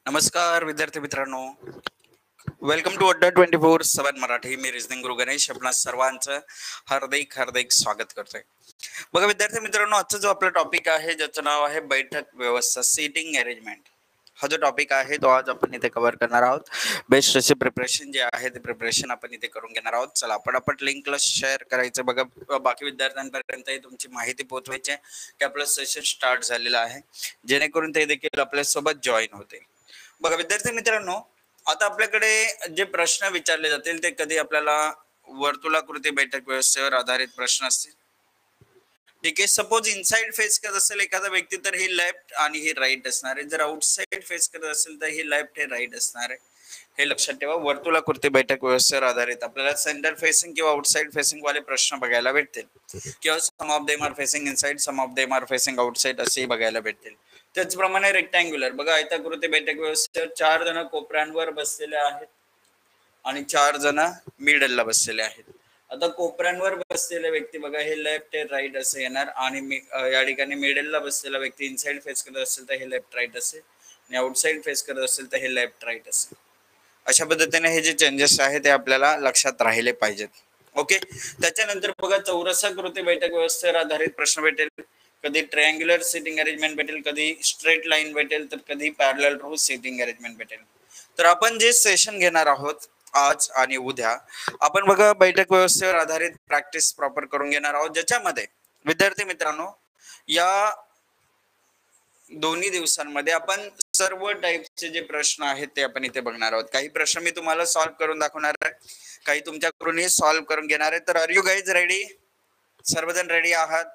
नमस्कार विद्यार्थी मित्रांनो, वेलकम टू अड्डा 24/7 मराठी. मी रिजनिंग गुरु गणेश आपणा सर्वांचं हार्दिक हार्दिक स्वागत करतोय. बघा विद्यार्थी मित्रांनो, आजचा जो आपला टॉपिक आहे ज्याचं नाव आहे बैठक व्यवस्था, सीटिंग अरेंजमेंट. हा जो टॉपिक आहे तो आज आपण इथे कव्हर करणार आहोत. बेस्ट असे प्रिपरेशन जे आहे ते प्रिपरेशन आपण इथे करून घेणार आहोत. चला आपण लिंकला शेअर करायचं. बघा बाकी विद्यार्थ्यांपर्यंत तुमची माहिती पोहोचवायची आहे की आपलं सेशन स्टार्ट झालेलं आहे, जेणेकरून ते देखील आपल्यासोबत जॉईन होते. बघा विद्यार्थी मित्रांनो, आता आपल्याकडे जे प्रश्न विचारले जातील ते कधी आपल्याला वर्तुळाकृती बैठक व्यवस्थेवर आधारित प्रश्न असतील. ठीक आहे. सपोज इनसाइड फेस करत असेल एखादा व्यक्ती तर ही लेफ्ट आणि ही राईट असणार आहे. जर आउटसाइड फेस करत असेल तर ही लेफ्ट हे राईट असणार आहे. हे लक्षात ठेवा. वर्तुळाकृती बैठक व्यवस्थेवर आधारित आपल्याला सेंटर फेसिंग किंवा आउटसाइड फेसिंग वाले प्रश्न बघायला भेटतील किंवा some of them are facing inside, some of them are facing outside असेही बघायला भेटतील. त्याचप्रमाणे रेक्टँग्युलर बघा, आयताकृती बैठक व्यवस्थेवर 4 जण कोपऱ्यांवर बसलेले आहेत आणि 4 जण मिडलला बसलेले आहेत. आता कोपऱ्यांवर बसलेला व्यक्ती बघा हे लेफ्ट हे राईट असे येणार आणि या ठिकाणी मिडलला बसलेला व्यक्ती इनसाइड फेस करत असेल तर हे लेफ्ट राईट असेल आणि आउटसाइड फेस करत असेल तर हे लेफ्ट राईट असेल. अशा पद्धतीने हे जे चेंजेस आहेत ते आपल्याला लक्षात राहिले पाहिजेत. ओके. त्याच्यानंतर बघा चौरसाकृती बैठक व्यवस्थेवर आधारित प्रश्न भेटेल. कधी ट्रायंग्युलर सिटिंग अरेंजमेंट भेटेल, कधी स्ट्रेट लाईन भेटेल, तर कधी पॅरलल रो सिटिंग अरेंजमेंट भेटेल. तर आपण जे सेशन घेणार आहोत आज आणि उद्या, आपण बघा बैठक व्यवस्थेवर आधारित प्रॅक्टिस प्रॉपर करून घेणार आहोत, ज्याच्यामध्ये विद्यार्थी मित्रांनो या दोन्ही दिवसांमध्ये आपण सर्व टाईपचे जे प्रश्न आहेत ते आपण इथे बघणार आहोत. काही प्रश्न मी तुम्हाला सॉल्व्ह करून दाखवणार आहे, काही तुमच्याकडूनही सॉल्व्ह करून घेणार आहे. तर आर यू गाईज रेडी? सर्वजण रेडी आहात?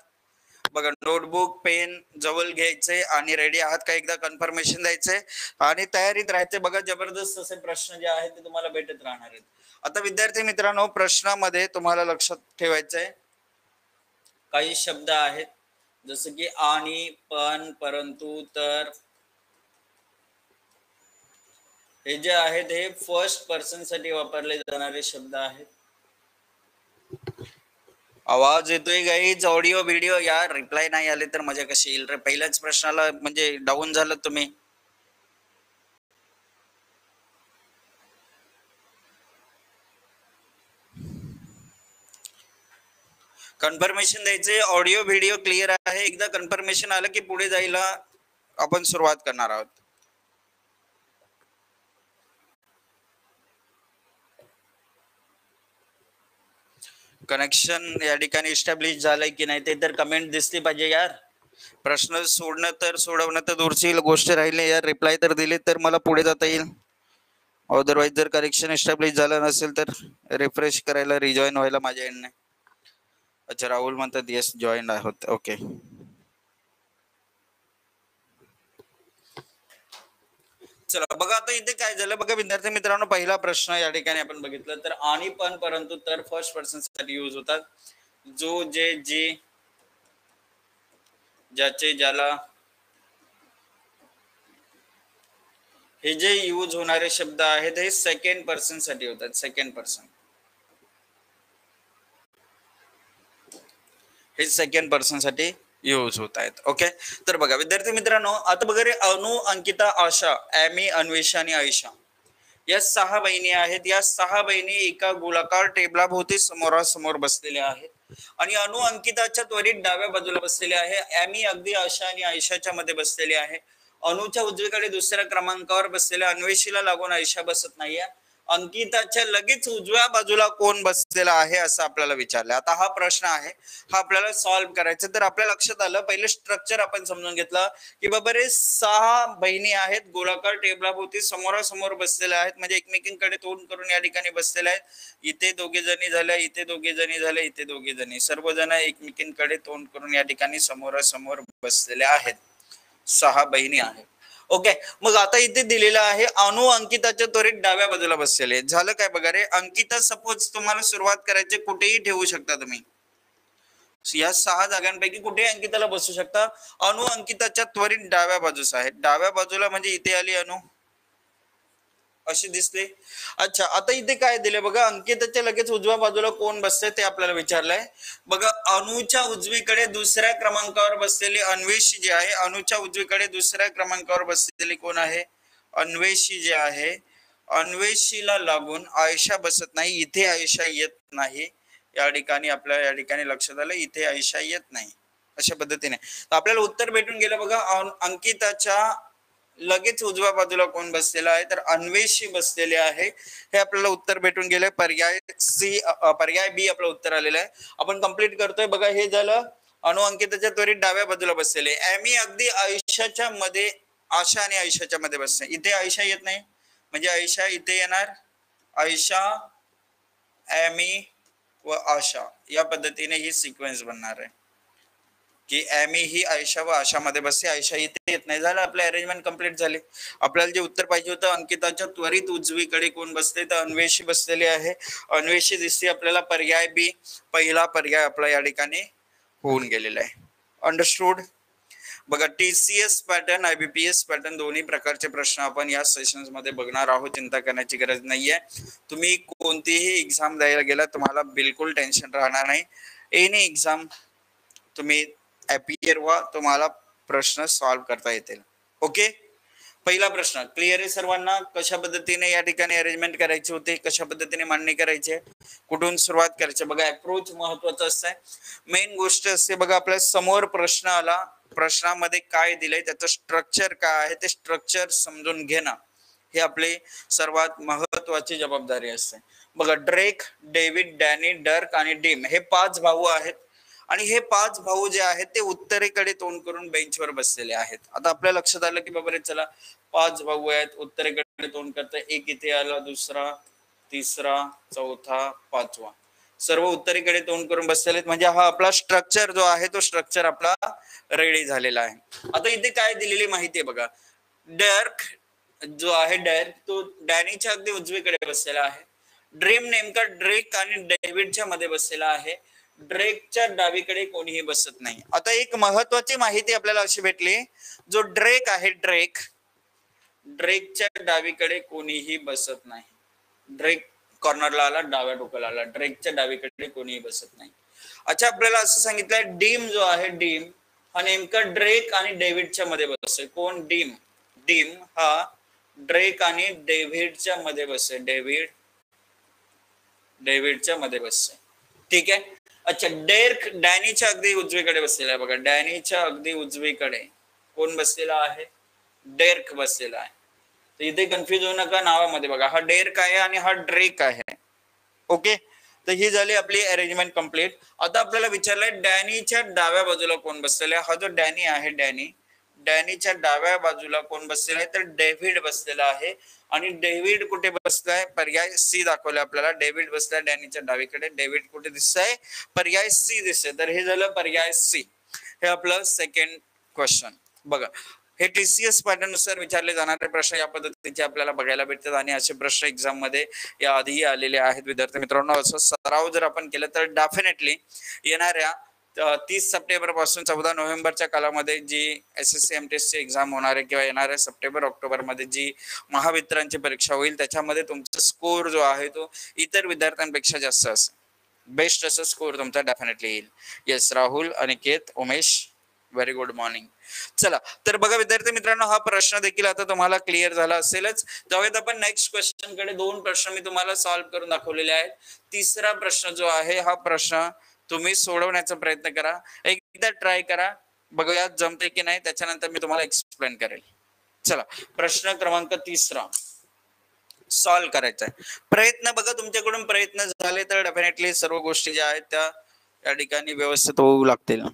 बघा नोटबुक पेन जवळ घ्यायचे आणि रेडी आहात का एकदा कन्फर्मेशन द्यायचे आणि तयारीत राहायचे. बघा जबरदस्त असे प्रश्न जे आहेत ते तुम्हाला भेटत राहणार आहेत. आता विद्यार्थी मित्रांनो, प्रश्नामध्ये तुम्हाला लक्षात ठेवायचंय काही शब्द आहेत जसं की आणि, पण, परंतु, तर, हे जे आहेत हे फर्स्ट पर्सन साठी वापरले जाणारे शब्द आहेत. आवाज येतोय गाईज? ऑडिओ व्हिडिओ यार, रिप्लाय नाही आले तर मजा कशी येईल रे. पहिल्याच प्रश्नाला म्हणजे डाऊन झालं तुम्ही. कन्फर्मेशन द्यायचे. ऑडिओ व्हिडिओ क्लिअर आहे? एकदा कन्फर्मेशन आलं की पुढे जायला आपण सुरुवात करणार आहोत. कनेक्शन या ठिकाणी इस्टॅब्लिश झालंय की नाही ते तर कमेंट दिसली पाहिजे यार. प्रश्न सोडणं तर सोडवणं तर दूरची गोष्ट राहिली यार, रिप्लाय तर दिले तर मला पुढे जाता येईल. अदरवाईज जर कनेक्शन इस्टॅब्लिश झालं नसेल तर रिफ्रेश करायला रिजॉईन व्हायला माझ्या एंडने. अच्छा राहुल म्हणतात येस जॉईन आहोत. ओके. चला बघा आता इथे काय झालं बघा विद्यार्थी मित्रांनो, पहिला प्रश्न या ठिकाणी आपण बघितलं तर आणि, पण, परंतु, तर फर्स्ट पर्सन साठी यूज होतात. जो, जे, जी, ज्याचे, ज्याला, हे जे यूज होणारे शब्द आहेत हे सेकंड पर्सन साठी होतात. सेकंड पर्सन हे सेकंड पर्सन साठी यूज होत आहेत. ओके. तर बघा विद्यार्थी मित्रांनो, आता बघा रे, अनु, अंकिता, आशा, एमी, अन्वेषा आणि आयशा या 6 बहिणी आहेत. या 6 बहिणी एका गोलाकार टेबलाभोवती समोरासमोर बसलेल्या आहेत आणि अनु अंकिताच्या त्वरित डाव्या बाजूला बसलेले आहे. एमी अगदी आशा आणि आयशाच्या मध्ये बसलेली आहे. अनुच्या उजवीकडे दुसऱ्या क्रमांकावर बसलेल्या अन्वेषीला लागून आयशा बसत नाहीये. अंकिताच्या लगेच उजव्या बाजूला कोण बसलेला आहे असं आपल्याला विचारलं. आता हा प्रश्न आहे, हा आपल्याला सॉल्व्ह करायचा. तर आपल्या लक्षात आलं पहिले स्ट्रक्चर आपण समजून घेतलं की बाबा रे 6 बहिणी आहेत, गोलाकार टेबलाभोवती समोरासमोर बसलेल्या आहेत, म्हणजे एकमेकींकडे तोंड करून या ठिकाणी बसलेल्या आहेत. इथे दोघे जणी झाल्या, इथे दोघे जणी झाल्या, इथे दोघे जणी, सर्वजण एकमेकींकडे तोंड करून या ठिकाणी समोरासमोर बसलेल्या आहेत. 6 बहिणी आहेत. ओके. मग आता इथे दिलेलं आहे अनु अंकिताच्या त्वरित डाव्या बाजूला बसलेले. झालं काय बघा रे, अंकिता सपोज तुम्हाला सुरुवात करायची कुठेही ठेवू शकता तुम्ही, या 6 जागांपैकी कुठे अंकिताला बसू शकता. अनु अंकिताच्या त्वरित डाव्या बाजूस आहे. डाव्या बाजूला म्हणजे इथे आली अनु, अशी दिसते. अच्छा आता इथे काय दिले बघा, अंकिताच्या लगेच उजव्या बाजूला कोण बसते ते आपल्याला विचारलंय. बघा अनुच्या उजवीकडे दुसऱ्या क्रमांकावर बसलेली अन्वेषी जी आहे, अनुच्या उजवीकडे दुसऱ्या क्रमांकावर बसलेली कोण आहे, अन्वेषी जे आहे, अन्वेषीला लागून आयशा बसत नाही, इथे आयशा येत नाही. या ठिकाणी आपल्या या ठिकाणी लक्षात आलं, इथे आयशा येत नाही. अशा पद्धतीने तर आपल्याला उत्तर भेटून गेलं बघा. अंकिताच्या लगेच उजव्या बाजूला कोण बसलेला आहे, तर अन्वेषी बसलेले आहे. हे आपल्याला उत्तर भेटून गेले. पर्याय सी, पर्याय बी आपलं उत्तर आलेलं आहे. आपण कंप्लीट करतोय बघा. हे झालं अंकिताच्या त्वरित डाव्या बाजूला बसलेले. एमी अगदी आयुष्याच्या मध्ये, आशा आणि आयुष्याच्या मध्ये बसते. इथे आयुष्या येत नाही, म्हणजे आयुष्या इथे येणार. आयुष्या, एमी व आशा, या पद्धतीने ही सिक्वेन्स बनणार आहे की एमी ही आयशा व आशामध्ये बसते, आयशा इथे येत नाही. झालं, आपले अरेंजमेंट कंप्लीट झाले. आपल्याला जे उत्तर पाहिजे होतं, अंकिताच्या त्वरित उजवीकडे कोण बसते, तर अन्वेषी बसलेले आहे. अन्वेषी दिसते आपल्याला. पर्याय बी, पहिला पर्याय आपला या ठिकाणी होऊन गेलेला आहे. अंडरस्टूड. बघा, टीसीएस पॅटर्न, आयबीपीएस पॅटर्न दोन्ही प्रकारचे प्रश्न आपण या सेशन्स मध्ये बघणार आहोत. चिंता करण्याची गरज नाहीये. तुम्ही कोणतीही एक्झाम द्यायला गेला, तुम्हाला बिलकुल टेन्शन राहणार नाही. एनी एक्झाम तुम्ही अपियर व्हा, तुम्हाला प्रश्न सॉल्व्ह करता येतील. ओके. पहिला प्रश्न क्लिअर आहे सर्वांना? कशा पद्धतीने या ठिकाणी अरेंजमेंट करायची होते, कशा पद्धतीने मांडणी करायची, कुठून सुरुवात करायची. बघा, अप्रोच महत्वाचं असतं. मेन गोष्ट असते बघा, आपल्या समोर प्रश्न आला, प्रश्नामध्ये काय दिलंय, त्याचं स्ट्रक्चर काय आहे, ते स्ट्रक्चर समजून घेणं हे आपले सर्वात महत्वाची जबाबदारी असते. बघा, ड्रेक, डेव्हिड, डॅनी, डर्क आणि डिम हे 5 भाऊ आहेत. आणि हे 5 भाऊ जे आहेत ते उत्तरेकडे तोंड करून बेंचवर बसलेले आहेत. आता आपल्या लक्षात आलं की बाबा रे, चला 5 भाऊ आहेत, उत्तरेकडे तोंड करतात. एक इथे आला, दुसरा, तिसरा, चौथा, पाचवा, सर्व उत्तरेकडे तोंड करून बसलेले आहेत. म्हणजे हा आपला स्ट्रक्चर जो आहे, तो स्ट्रक्चर आपला रेडी झालेला आहे. आता इथे काय दिलेली माहिती आहे बघा. डर्क जो आहे, डर्क तो डॅनीच्या अगदी उजवीकडे बसलेला आहे. ड्रीम नेमका ड्रेक आणि डेव्हिडच्या मध्ये बसलेला आहे. ड्रेकच्या डावीकडे कोणीही बसत नाही. आता एक महत्वाची माहिती आपल्याला अशी भेटली, जो ड्रेक आहे, ड्रेकच्या डावीकडे कोणीही बसत नाही. ड्रेक कॉर्नरला आला, डाव्या टोकाला आला, ड्रेकच्या डावीकडे कोणीही बसत नाही. अच्छा, आपल्याला असं सांगितलंय डीम जो आहे, डीम हा नेमका ड्रेक आणि डेव्हिडच्या मध्ये बसतोय. कोण? डीम. डीम हा ड्रेक आणि डेव्हिडच्या मध्ये बसतोय. डेव्हिडच्या मध्ये बसतोय. ठीक आहे. अच्छा, डेर्क डॅनीच्या अगदी उजवीकडे बसलेला आहे. बघा, डॅनीच्या अगदी उजवीकडे कोण बसलेला आहे? डेर्क बसलेला आहे. तर इथे कन्फ्युज होऊ नका नावामध्ये. बघा, हा डेर्क आहे आणि हा ड्रेक आहे. ओके. तर ही झाली आपली अरेंजमेंट कंप्लीट. आता आपल्याला विचारलंय डॅनीच्या डाव्या बाजूला कोण बसलेला आहे. हा जो डॅनी आहे, डॅनीच्या डाव्या बाजूला कोण बसलेला आहे, तर डेव्हिड बसलेला आहे. आणि डेव्हिड कुठे बसलाय? पर्याय सी दाखवले आपल्याला. डेव्हिड बसलाय डॅनीच्या डावीकडे. डेव्हिड कुठे दिसतंय? पर्याय सी दिसतंय. तर हे झालं पर्याय सी. हे आपलं सेकंड क्वेश्चन. बघा, हे टीसीएस पॅटर्न नुसार विचारले जाणारे प्रश्न या पद्धतीचे आपल्याला बघायला भेटतात. आणि असे प्रश्न एक्झाम मध्ये या आधीही आलेले आहेत. विद्यार्थी मित्रांनो, असं सराव जर आपण केलं तर डेफिनेटली येणाऱ्या 30 सप्टेंबर पासून 14 नोव्हेंबरच्या कालामध्ये जी SSC MTS ची एक्झाम होणार आहे, किंवा येणाऱ्या सप्टेंबर ऑक्टोबर मध्ये जी महावितरणची परीक्षा होईल, त्याच्यामध्ये तुमचा स्कोर जो आहे तो इतर विद्यार्थ्यांपेक्षा जास्त असेल. बेस्ट असं स्कोर तुमचा डेफिनेटली येईल. Yes, Rahul, Aniket, Umesh, very good morning. चला, तर बघा विद्यार्थी मित्रांनो, हा प्रश्न देखील आता तुम्हाला क्लिअर झाला असेलच. त्यावेळेस आपण नेक्स्ट क्वेश्चन कडे, 2 प्रश्न मी तुम्हाला सॉल्व्ह करून दाखवलेले आहेत. तिसरा प्रश्न जो आहे, हा प्रश्न तुम्ही सोडवण्याचा प्रयत्न करा. एकदा ट्राय करा, बघूया जमते की नाही, त्याच्यानंतर मी तुम्हाला एक्सप्लेन करेल. चला, प्रश्न क्रमांक 3 सॉल्व्ह करायचा आहे. प्रयत्न बघा, तुमच्याकडून प्रयत्न झाले तर डेफिनेटली सर्व गोष्टी ज्या आहेत त्या या ठिकाणी व्यवस्थित होऊ लागतील.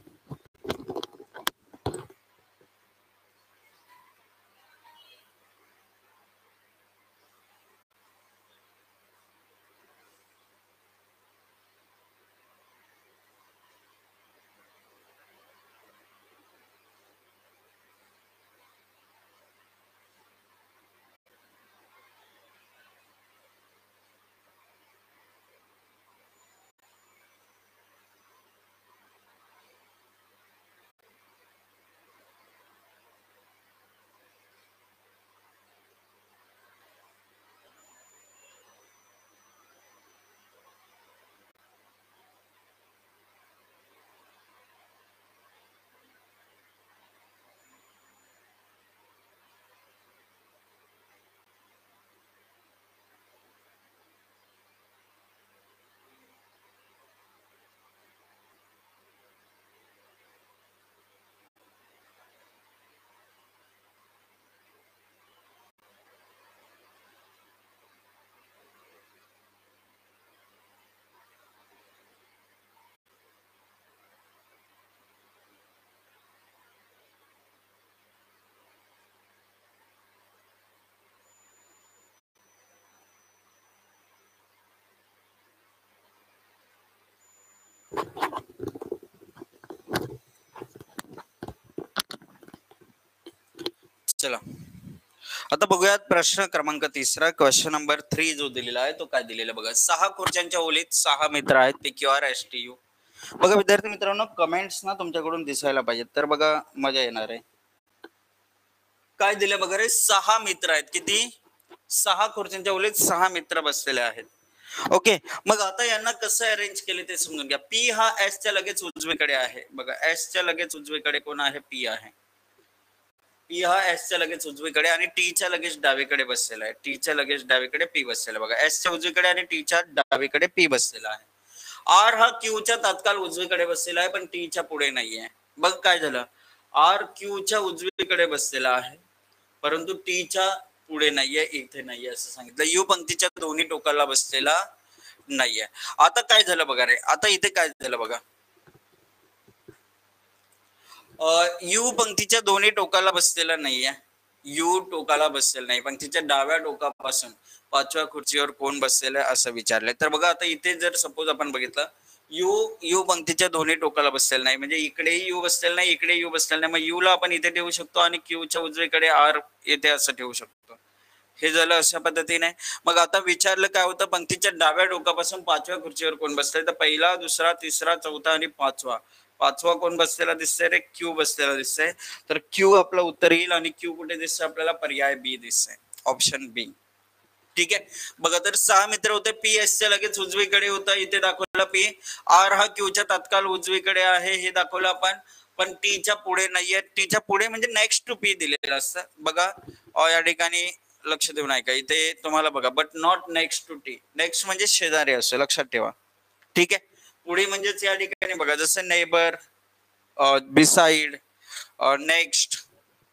चला आता बघूयात प्रश्न क्रमांक 3 क्वेश्चन नंबर 3 जो दिलेला आहे तो काय दिलेला बघा. 6 खुर्च्यांच्या ओलीत 6 मित्र आहेत पैकी आर एस टी यू. बघा विद्यार्थी मित्रांनो कमेंट्स ना तुमच्याकडून दिसायला पाहिजेत तर बघा मजा येणार आहे. काय दिलं बघा रे 6 मित्र आहेत. किती? 6 खुर्च्यांच्या ओलीत 6 मित्र बसलेले आहेत. ओके मग आता यांना कसं अरेंज केले ते समजून घ्या. पी हा एस च्या लगेच उजवीकडे आहे. बघा एस च्या लगेच उजवीकडे कोण आहे? पी आहे. पी हा एस च्या लगेच उजवीकडे आणि टी च्या लगेच डावीकडे बसलेला आहे. टी च्या लगेच डावीकडे पी बसलेला. बघा एस च्या उजवीकडे आणि टी च्या डावीकडे पी बसलेला आहे. आर हा क्यू च्या तात्काळ उजवीकडे बसलेला आहे पण टी च्या पुढे नाहीये. बघ काय झालं. आर क्यू च्या उजवीकडे बसलेला आहे परंतु टी च्या पुढे नाहीये, इथे नाहीये असं सांगितलं. यू पंक्तीच्या दोन्ही टोकाला बसलेला नाहीये. आता काय झालं बघा रे. आता इथे काय झालं बघा. यू पंक्तीच्या दोन्ही टोकाला बसलेला नाहीये. यू टोकाला बसलेला नाही. पंक्तीच्या डाव्या टोकापासून 5व्या खुर्चीवर कोण बसलेलं आहे असं विचारलंय. तर बघा आता इथे जर सपोज आपण बघितलं यू पंक्तीच्या दोन्ही टोकाला बसलेला नाही म्हणजे इकडेही यू बसलेला नाही इकडे यू बसलेला नाही. मग यू ला आपण इथे ठेवू शकतो आणि क्यू च्या उजवीकडे आर येथे असं ठेवू शकतो. हे झालं अशा पद्धतीने. मग आता विचारलं काय होतं पंक्तीच्या डाव्या टोकापासून 5व्या खुर्चीवर कोण बसलाय तर पहिला दुसरा तिसरा चौथा आणि पाचवा कोण बसलेला दिसतंय रे? क्यू बसलेला दिसतंय. तर क्यू आपलं उत्तर येईल आणि क्यू कुठे दिसतंय आपल्याला? पर्याय बी दिसतंय, ऑप्शन बी. ठीक आहे बघा तर 6 मित्र होते. पी एस च्या लगेच उजवीकडे होता इथे दाखवलं पी. आर हा क्यू च्या तात्काळ उजवीकडे आहे हे दाखवलं आपण पण टी च्या पुढे नाहीये. टी च्या पुढे म्हणजे नेक्स्ट टू पी दिलेलं असतं. बघा या ठिकाणी लक्ष देऊन ऐका इथे तुम्हाला बघा but not next to T. Next म्हणजे शेजारी असतो लक्षात ठेवा. ठीक आहे पुढे म्हणजेच या ठिकाणी बघा जसं neighbour, beside, next,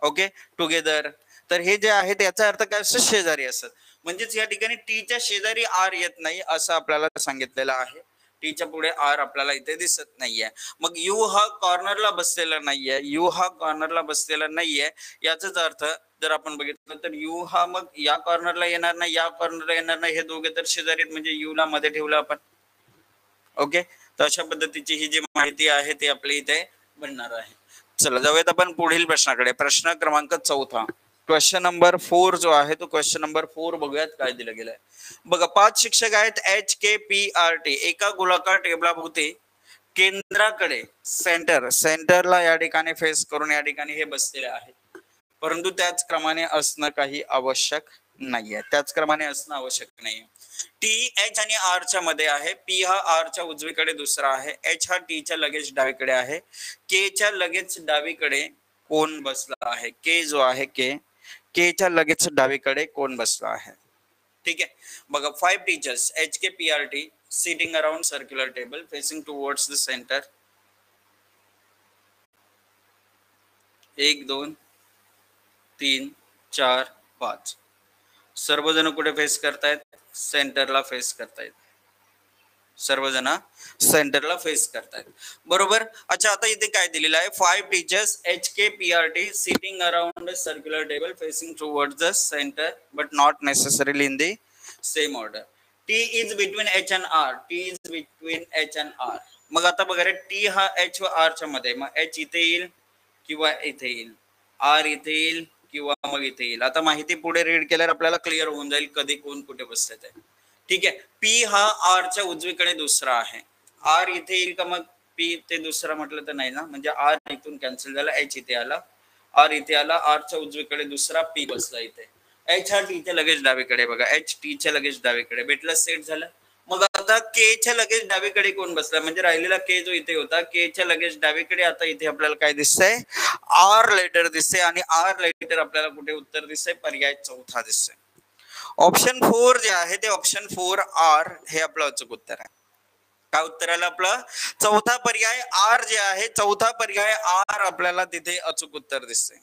okay, together. तर हे जे आहे त्याचा अर्थ काय असतो? शेजारी असत. म्हणजेच या ठिकाणी टीच्या शेजारी आर येत नाही असं आपल्याला सांगितलेलं आहे. टीच्या पुढे आर आपल्याला इथे दिसत नाहीये. मग यू हा कॉर्नरला बसलेला नाहीये. यू हा कॉर्नरला बसलेला नाहीये याचाच अर्थ जर आपण बघितलं तर यू हा मग या कॉर्नरला येणार नाही या कॉर्नरला येणार नाही. हे दोघे तर शेजारी म्हणजे यू ला मध्ये ठेवलं आपण. ओके तर अशा पद्धतीची ही जी माहिती आहे ती आपल्या इथे बनणार आहे. चला जाऊयात आपण पुढील प्रश्नाकडे. प्रश्न क्रमांक 4 क्वेश्चन नंबर 4 जो आहे तो क्वेश्चन नंबर 4 बघूयात काय दिलं गेलंय. बघा 5 शिक्षक आहेत H K P R T एका गोलाकार टेबलाभोवती केंद्राकडे सेंटरला या ठिकाणी फेस करून या ठिकाणी हे बसलेले आहेत परंतु त्याच क्रमाने असणं काही आवश्यक नाहीये. त्याचप्रमाणे असणं आवश्यक नाहीये. टी एच आणि आर च्या मध्ये आहे. पी हा आर च्या उजवीकडे दुसरा आहे. एच हा टी च्या लगेच डावीकडे आहे. के च्या लगेच डावीकडे कोण बसला आहे? के जो आहे के च्या लगेच डावीकडे कोण बसला आहे? ठीक आहे बघा 5 teachers H K P R T sitting around circular table facing towards the centre. 1 2 3 4 5 सर्वजण कुठे फेस करतायत? सेंटरला फेस करतायत. सर्वजण सेंटरला फेस करतायत बरोबर. अच्छा आता इथे काय दिलेलं आहे? 5 teachers H K P R T sitting around circular table facing towards the centre but not necessarily in the same order. T is between H and R. T is between H and R. मग आता बघा रे T हा H व R च्या मध्ये. मग H इथे येईल किंवा इथे येईल. आर इथे येईल किंवा मग इथे येईल. आता माहिती पुढे रीड केल्यावर आपल्याला क्लिअर होऊन जाईल कधी कोण कुठे बसले ते. ठीक आहे पी हा आर च्या उजवीकडे दुसरा आहे. आर इथे येईल का? मग पी ते दुसरा म्हटलं तर नाही ना म्हणजे आर इथून कॅन्सल झाला. एच इथे आला आर इथे आला. आर च्या उजवीकडे दुसरा पी बसला इथे. एच हा टी च्या लगेच डावीकडे. बघा एच टी च्या लगेच डावीकडे भेटलं सेट झालं. मग आता के च्या लगेच डावीकडे कोण बसला म्हणजे राहिलेला के जो इथे होता के च्या लगेच डावीकडे. आता इथे आपल्याला काय दिसतंय? आर लेटर दिसते आणि आर लेटर आपल्याला कुठे उत्तर दिसतंय? पर्याय चौथा दिसतंय. ऑप्शन 4 जे आहे ते ऑप्शन 4 आर हे आपलं अचूक उत्तर आहे. काय उत्तर आलं आपलं? चौथा पर्याय आर जे आहे चौथा पर्याय आर आपल्याला तिथे अचूक उत्तर दिसतंय.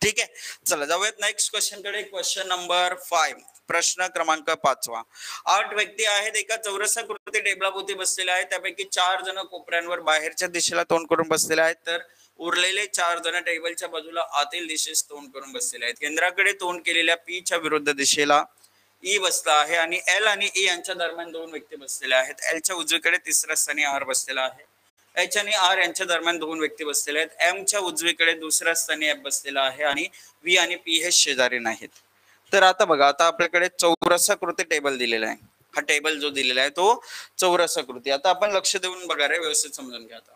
ठीक आहे चला जाऊयात नेक्स्ट क्वेश्चन कडे. क्वेश्चन नंबर 5 प्रश्न क्रमांक 5. 8 व्यक्ती आहेत एका चौरसाकृती टेबलाभोवती बसलेले आहेत. त्यापैकी 4 जण कोपऱ्यांवर बाहेरच्या दिशेला तोंड करून बसलेले आहेत तर उरलेले 4 जण टेबलच्या बाजूला आतील दिशेस तोंड करून बसलेले आहेत. केंद्राकडे तोंड केलेल्या पी च्या विरुद्ध दिशेला ई बसला आहे आणि एल आणि ई यांच्या दरम्यान 2 व्यक्ती बसलेल्या आहेत. एल च्या उजवीकडे तिसऱ्या स्थानी आर बसलेला आहे. एच आणि आर यांच्या दरम्यान दोन व्यक्ती बसलेले आहेत. एमच्या उजवीकडे दुसऱ्या स्थानी एफ बसलेला आहे आणि व्ही आणि पी हे शेजारी नाहीत. तर आता बघा, आता आपल्याकडे चौरसाकृती टेबल दिलेला आहे. हा टेबल जो दिलेला आहे तो चौरसाकृती. आता आपण लक्ष देऊन बघा रे, व्यवस्थित समजून घ्या. आता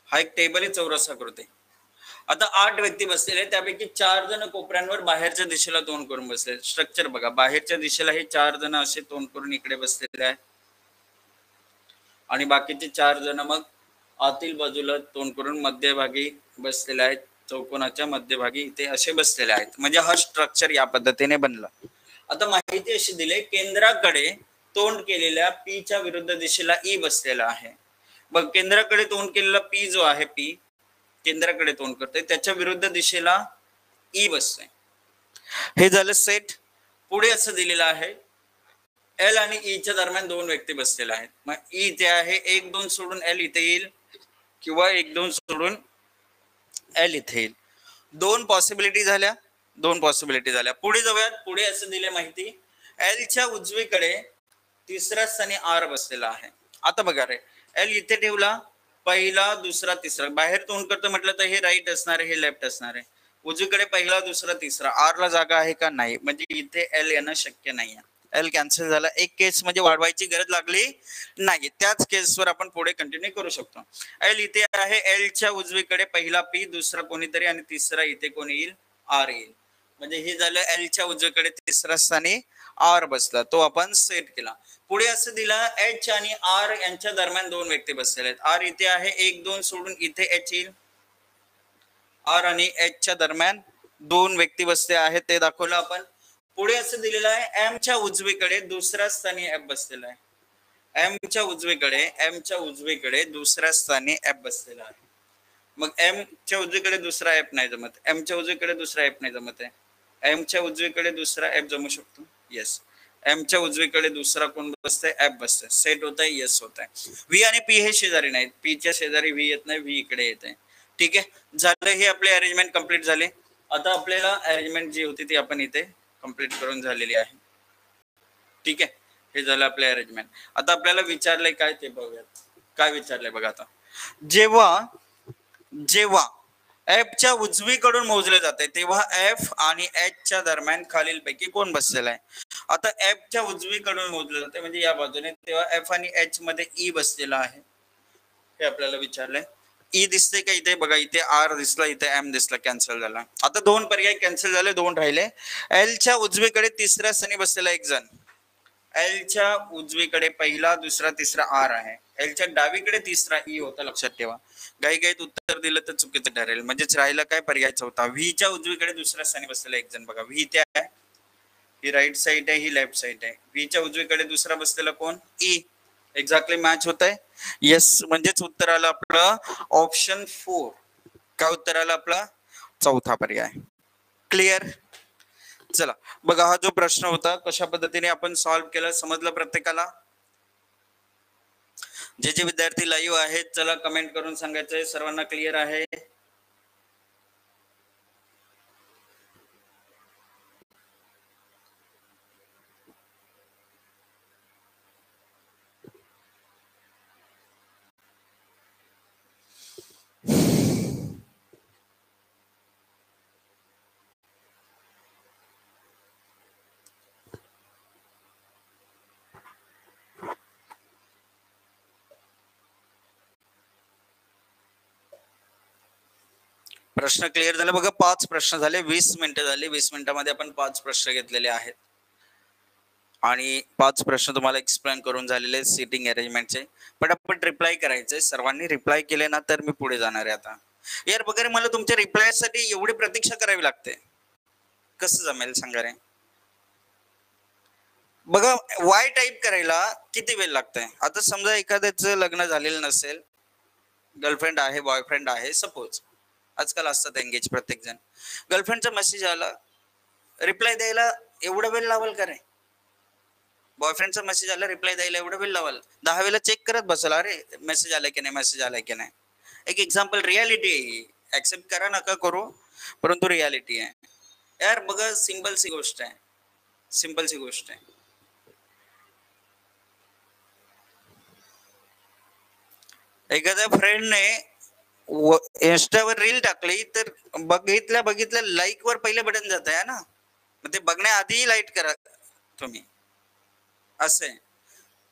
हा एक टेबल आहे चौरसाकृती. आता 8 व्यक्ती बसलेले, त्यापैकी 4 जण कोपऱ्यांवर बाहेरच्या दिशेला तोंड करून बसले. स्ट्रक्चर बघा, बाहेरच्या दिशेला हे 4 जण असे तोंड करून इकडे बसलेले आहेत आणि बाकीचे 4 जण मग आतील बाजूला तोंड करून मध्यभागी बसलेले आहेत. चौकोनाच्या मध्यभागी इथे असे बसलेले आहेत. म्हणजे हा स्ट्रक्चर या पद्धतीने बनला. आता माहिती अशी दिली, केंद्राकडे तोंड केलेल्या पी च्या विरुद्ध दिशेला ई बसलेला आहे. बघ, केंद्राकडे तोंड केलेला पी जो आहे, पी केंद्राकडे तोंड करते, त्याच्या विरुद्ध दिशेला ई बसते. हे झालं सेट. पुढे असं दिलेलं आहे, एल आणि ई च्या दरम्यान दोन व्यक्ती बसलेले आहेत. मग ई इथे आहे, 1 2 सोडून एल इथे येईल किंवा 1 2 सोडून एल इथे येईल. दोन पॉसिबिलिटी झाल्या. पुढे जाऊयात. पुढे असं दिले माहिती, एल च्या उजवीकडे तिसऱ्या स्थानी आर बसलेला आहे. आता बघा रे, एल इथे ठेवला, पहिला दुसरा तिसरा, बाहेर तोंड करतो म्हटलं तर हे राईट असणार आहे, हे लेफ्ट असणार आहे. उजवीकडे पहिला दुसरा तिसरा, आर ला जागा आहे का? नाही. म्हणजे इथे एल येणं शक्य नाही आहे. एल कॅन्सल झाला. एक केस म्हणजे वाढवायची गरज लागली नाही. त्याच केसवर आपण पुढे कंटिन्यू करू शकतो. एल इथे आहे, एल च्या उजवीकडे पहिला पी, दुसरा कोणीतरी आणि तिसरा इथे कोणी येईल? आर येईल. म्हणजे हे झालं, एल च्या उजवीकडे तिसऱ्या स्थानी आर बसला, तो आपण सेट केला. पुढे असं दिलं, एच आणि आर यांच्या दरम्यान दोन व्यक्ती बसलेले आहेत. आर इथे आहे, 1 2 सोडून इथे एच येईल. आर आणि एच च्या दरम्यान दोन व्यक्ती बसले आहेत, ते दाखवलं आपण. पुढे असं दिलेलं आहे, एम च्या उजवीकडे दुसऱ्या स्थानी एफ बसलेला आहे. एम च्या उजवीकडे दुसऱ्या स्थानी एफ बसलेला आहे. मग एम च्या उजवीकडे दुसरा एफ नाही जमत, एम च्या उजवीकडे दुसरा एफ नाही जमत आहे. एम च्या उजवीकडे दुसरा एफ जमू शकतो, येस. एम च्या उजवीकडे दुसरा कोण बसतंय? एफ बसतंय. सेट होत आहे, येस होत आहे. व्ही आणि पी हे शेजारी नाहीत, पी च्या शेजारी व्ही येत नाही, व्ही इकडे येत आहे. ठीक आहे, झालं. हे आपले अरेंजमेंट कम्प्लीट झाले. आता आपल्याला अरेंजमेंट जी होती ती आपण इथे कम्प्लीट करून झालेली आहे. ठीक आहे, हे झालं आपले अरेंजमेंट. आता आपल्याला विचारलंय काय ते बघूयात. काय विचारलंय बघा. आता जेव्हा एफ च्या उजवीकडून मोजले जाते तेव्हा एफ आणि एच च्या दरम्यान खालीलपैकी कोण बसलेला आहे? आता एफ च्या उजवीकडून मोजले जाते म्हणजे या बाजूने, तेव्हा एफ आणि एच मध्ये ई बसलेला आहे. हे आपल्याला विचारलंय. ई दिसते का इथे? बघा, इथे आर दिसला, इथे एम दिसला, कॅन्सल झाला. आता दोन पर्याय कॅन्सल झाले, दोन राहिले. एल च्या उजवीकडे तिसऱ्या स्थानी बसलेला एक जण, एल च्या उजवीकडे पहिला दुसरा तिसरा आर आहे. एल च्या डावीकडे तिसरा ई होता, लक्षात ठेवा. गाईत उत्तर दिलं तर चुकीचं ठरेल. म्हणजेच राहिला काय? पर्याय चौथा. व्ही च्या उजवीकडे दुसऱ्या स्थानी बसलेला एक जण, बघा व्ही इथे आहे, ही राईट साइड आहे, ही लेफ्ट साइड आहे. व्ही च्या उजवीकडे दुसरा बसलेला कोण? ई. एक्झॅक्टली मॅच होत आहे, येस. म्हणजेच उत्तर आलं आपलं ऑप्शन 4. काय उत्तर आलं आपला? चौथा पर्याय. क्लिअर? चला बघा, हा जो प्रश्न होता कशा पद्धतीने आपण सॉल्व्ह केला समजलं प्रत्येकाला? जे जे विद्यार्थी लाईव्ह आहेत, चला कमेंट करून सांगायचंय सर्वांना क्लिअर आहे. प्रश्न क्लिअर झाला बघा. 5 प्रश्न झाले, 20 मिनिटं झाली. 20 मिनिटांमध्ये आपण 5 प्रश्न घेतलेले आहेत आणि 5 प्रश्न तुम्हाला एक्सप्लेन करून झालेले सीटिंग अरेंजमेंटचे. पटापट रिप्लाय करायचे. सर्वांनी रिप्लाय केले ना तर मी पुढे जाणार आहे. आता यार वगैरे मला तुमच्या रिप्लाय साठी एवढी प्रतीक्षा करावी लागते, कसं जमेल सांगा रे? बघा, वाय टाईप करायला किती वेळ लागतंय? आता समजा एखाद्याचं लग्न झालेलं नसेल, गर्लफ्रेंड आहे, बॉयफ्रेंड आहे, सपोज आजकाल असतात एंगेज प्रत्येक जण. गर्लफ्रेंडचा मेसेज आला, रिप्लाय द्यायला एवढा वेळ लावाल का रे? बॉयफ्रेंडचा मेसेज आला, रिप्लाय द्यायला एवढा वेळ लावाल? 10 वेळेला चेक करत बसाल, अरे मेसेज आलाय की नाही, मेसेज आलाय की नाही. एक एक्झाम्पल, रियालिटी आहे, ऍक्सेप्ट करा नका करू, परंतु रियालिटी आहे यार. बघा, सिंपल सी गोष्ट आहे, सिंपल सी गोष्ट आहे. एखाद्या फ्रेंडने इंस्टावर रील टाकली तर बघितल्या लाईक वर पहिले बटन जात आहे ना, मग ते बघण्याआधी लाईक करा तुम्ही. असं आहे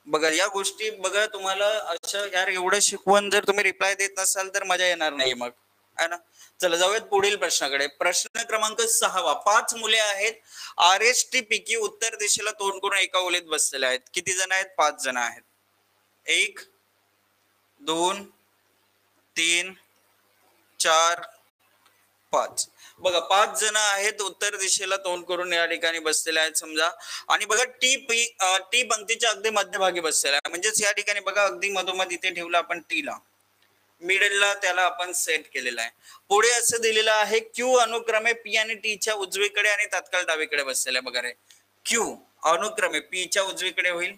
बघा, या गोष्टी बघा. तुम्हाला अशा यार एवढं शिकवून जर तुम्ही रिप्लाय देत नसाल तर मजा येणार नाही मग, है ना. चला जाऊयात पुढील प्रश्नाकडे. प्रश्न क्रमांक 6. 5 मुले आहेत, RST पैकी उत्तर दिशेला तोंड करून एका ओलीत बसलेले आहेत. किती जण आहेत? 5 जण आहेत. 1 2 3 4 5. बघा 5 जण आहेत, उत्तर दिशेला तोंड करून या ठिकाणी बसलेले आहेत समजा. आणि बघा टी पंक्तीच्या अगदी मध्यभागी बसलेला आहे. म्हणजेच या ठिकाणी बघा अगदी मधोमध इथे ठेवला आपण टीला, मिडलला त्याला आपण सेट केलेला आहे. पुढे असं दिलेलं आहे, क्यू अनुक्रमे पी आणि टीच्या उजवीकडे आणि तात्काळ डावीकडे बसलेला आहे. बघा रे, क्यू अनुक्रमे पीच्या उजवीकडे होईल,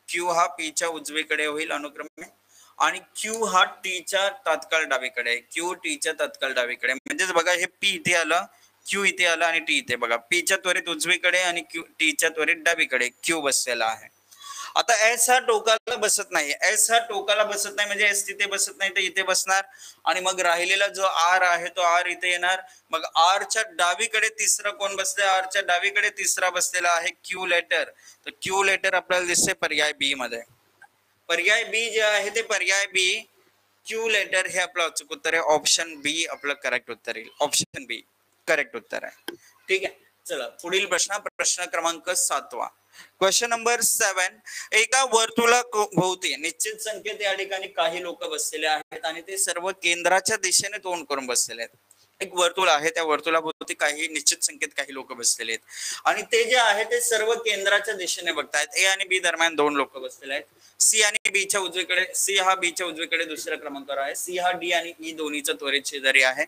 क्यू हा पीच्या उजवीकडे होईल अनुक्रमे, आणि क्यू हा टीच्या तात्काळ डावीकडे आहे. क्यू टीच्या तात्काळ डावीकडे, म्हणजेच बघा हे पी इथे आलं, क्यू इथे आलं आणि टी इथे. बघा पीच्या त्वरित उजवीकडे आणि क्यू टीच्या त्वरित डावीकडे क्यू बसलेला आहे. आता एस हा टोकाला बसत नाही, एस हा टोकाला बसत नाही म्हणजे एस तिथे बसत नाही तर इथे बसणार. आणि मग राहिलेला जो आर आहे तो आर इथे येणार. मग आरच्या डावीकडे तिसरा कोण बसले? आरच्या डावीकडे तिसरा बसलेला आहे क्यू लेटर. तर क्यू लेटर आपल्याला दिसते पर्याय बी मध्ये. पर्याय बी जे आहे ते पर्याय बी, क्यू लेटर हे आपलं अचूक उत्तर आहे. ऑप्शन बी आपलं करेक्ट उत्तर येईल. ऑप्शन बी करेक्ट उत्तर आहे. ठीक आहे. चला पुढील प्रश्न, प्रश्न क्रमांक 7. Question number 7. एका वर्तुळा भोवती निश्चित संख्येत या ठिकाणी काही लोक बसलेले आहेत आणि ते सर्व केंद्राच्या दिशेने तोंड करून बसलेले आहेत. एक वर्तुळ आहे, त्या वर्तुळाभोवती काही निश्चित संख्येत काही लोक बसलेले आहेत आणि ते जे आहे ते सर्व केंद्राच्या दिशेने बघतायत. ए आणि बी दरम्यान 2 लोक बसलेले आहेत. सी आणि बीच्या उजवीकडे, सी हा बीच्या उजवीकडे दुसऱ्या क्रमांकावर आहे. सी हा डी आणि ई दोन्हीचा त्वरित शेजारी आहे.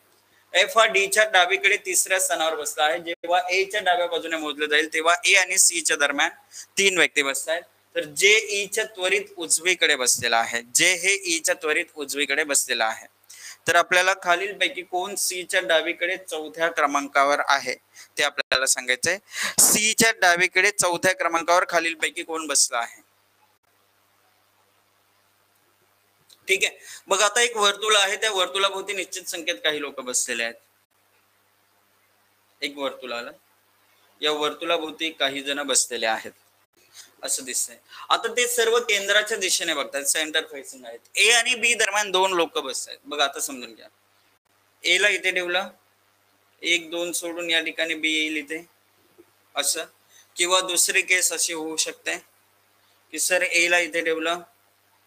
एफ हा डी च्या डावीकडे तिसऱ्या स्थानावर बसला आहे. जेव्हा ए च्या डाव्या बाजूने मोजलं जाईल तेव्हा ए आणि सी च्या दरम्यान 3 व्यक्ती बसत आहेत. तर जे ई च्या त्वरित उजवीकडे बसलेला आहे, जे हे ई च्या त्वरित उजवीकडे बसलेला आहे. तर आपल्याला खालीलपैकी कोण सी च्या डावीकडे 4थ्या क्रमांकावर आहे ते आपल्याला सांगायचंय. सी च्या डावीकडे 4थ्या क्रमांकावर खालीलपैकी कोण बसला आहे? ठीक आहे. मग आता एक वर्तुळ आहे, त्या वर्तुळाभोवती निश्चित संख्येत काही लोक बसलेले आहेत. एक वर्तुळ आलं, या वर्तुळाभोवती काही जण बसलेले आहेत असं दिसतंय. आता ते सर्व केंद्राच्या दिशेने बघतात, सेंटर फेसिंग आहेत. ए आणि बी दरम्यान 2 लोक बसत आहेत. बघा आता समजून घ्या. ए ला इथे ठेवलं, 1 2 सोडून या ठिकाणी बी येईल इथे असं. किंवा दुसरी केस अशी होऊ शकते की सर ए ला इथे ठेवलं,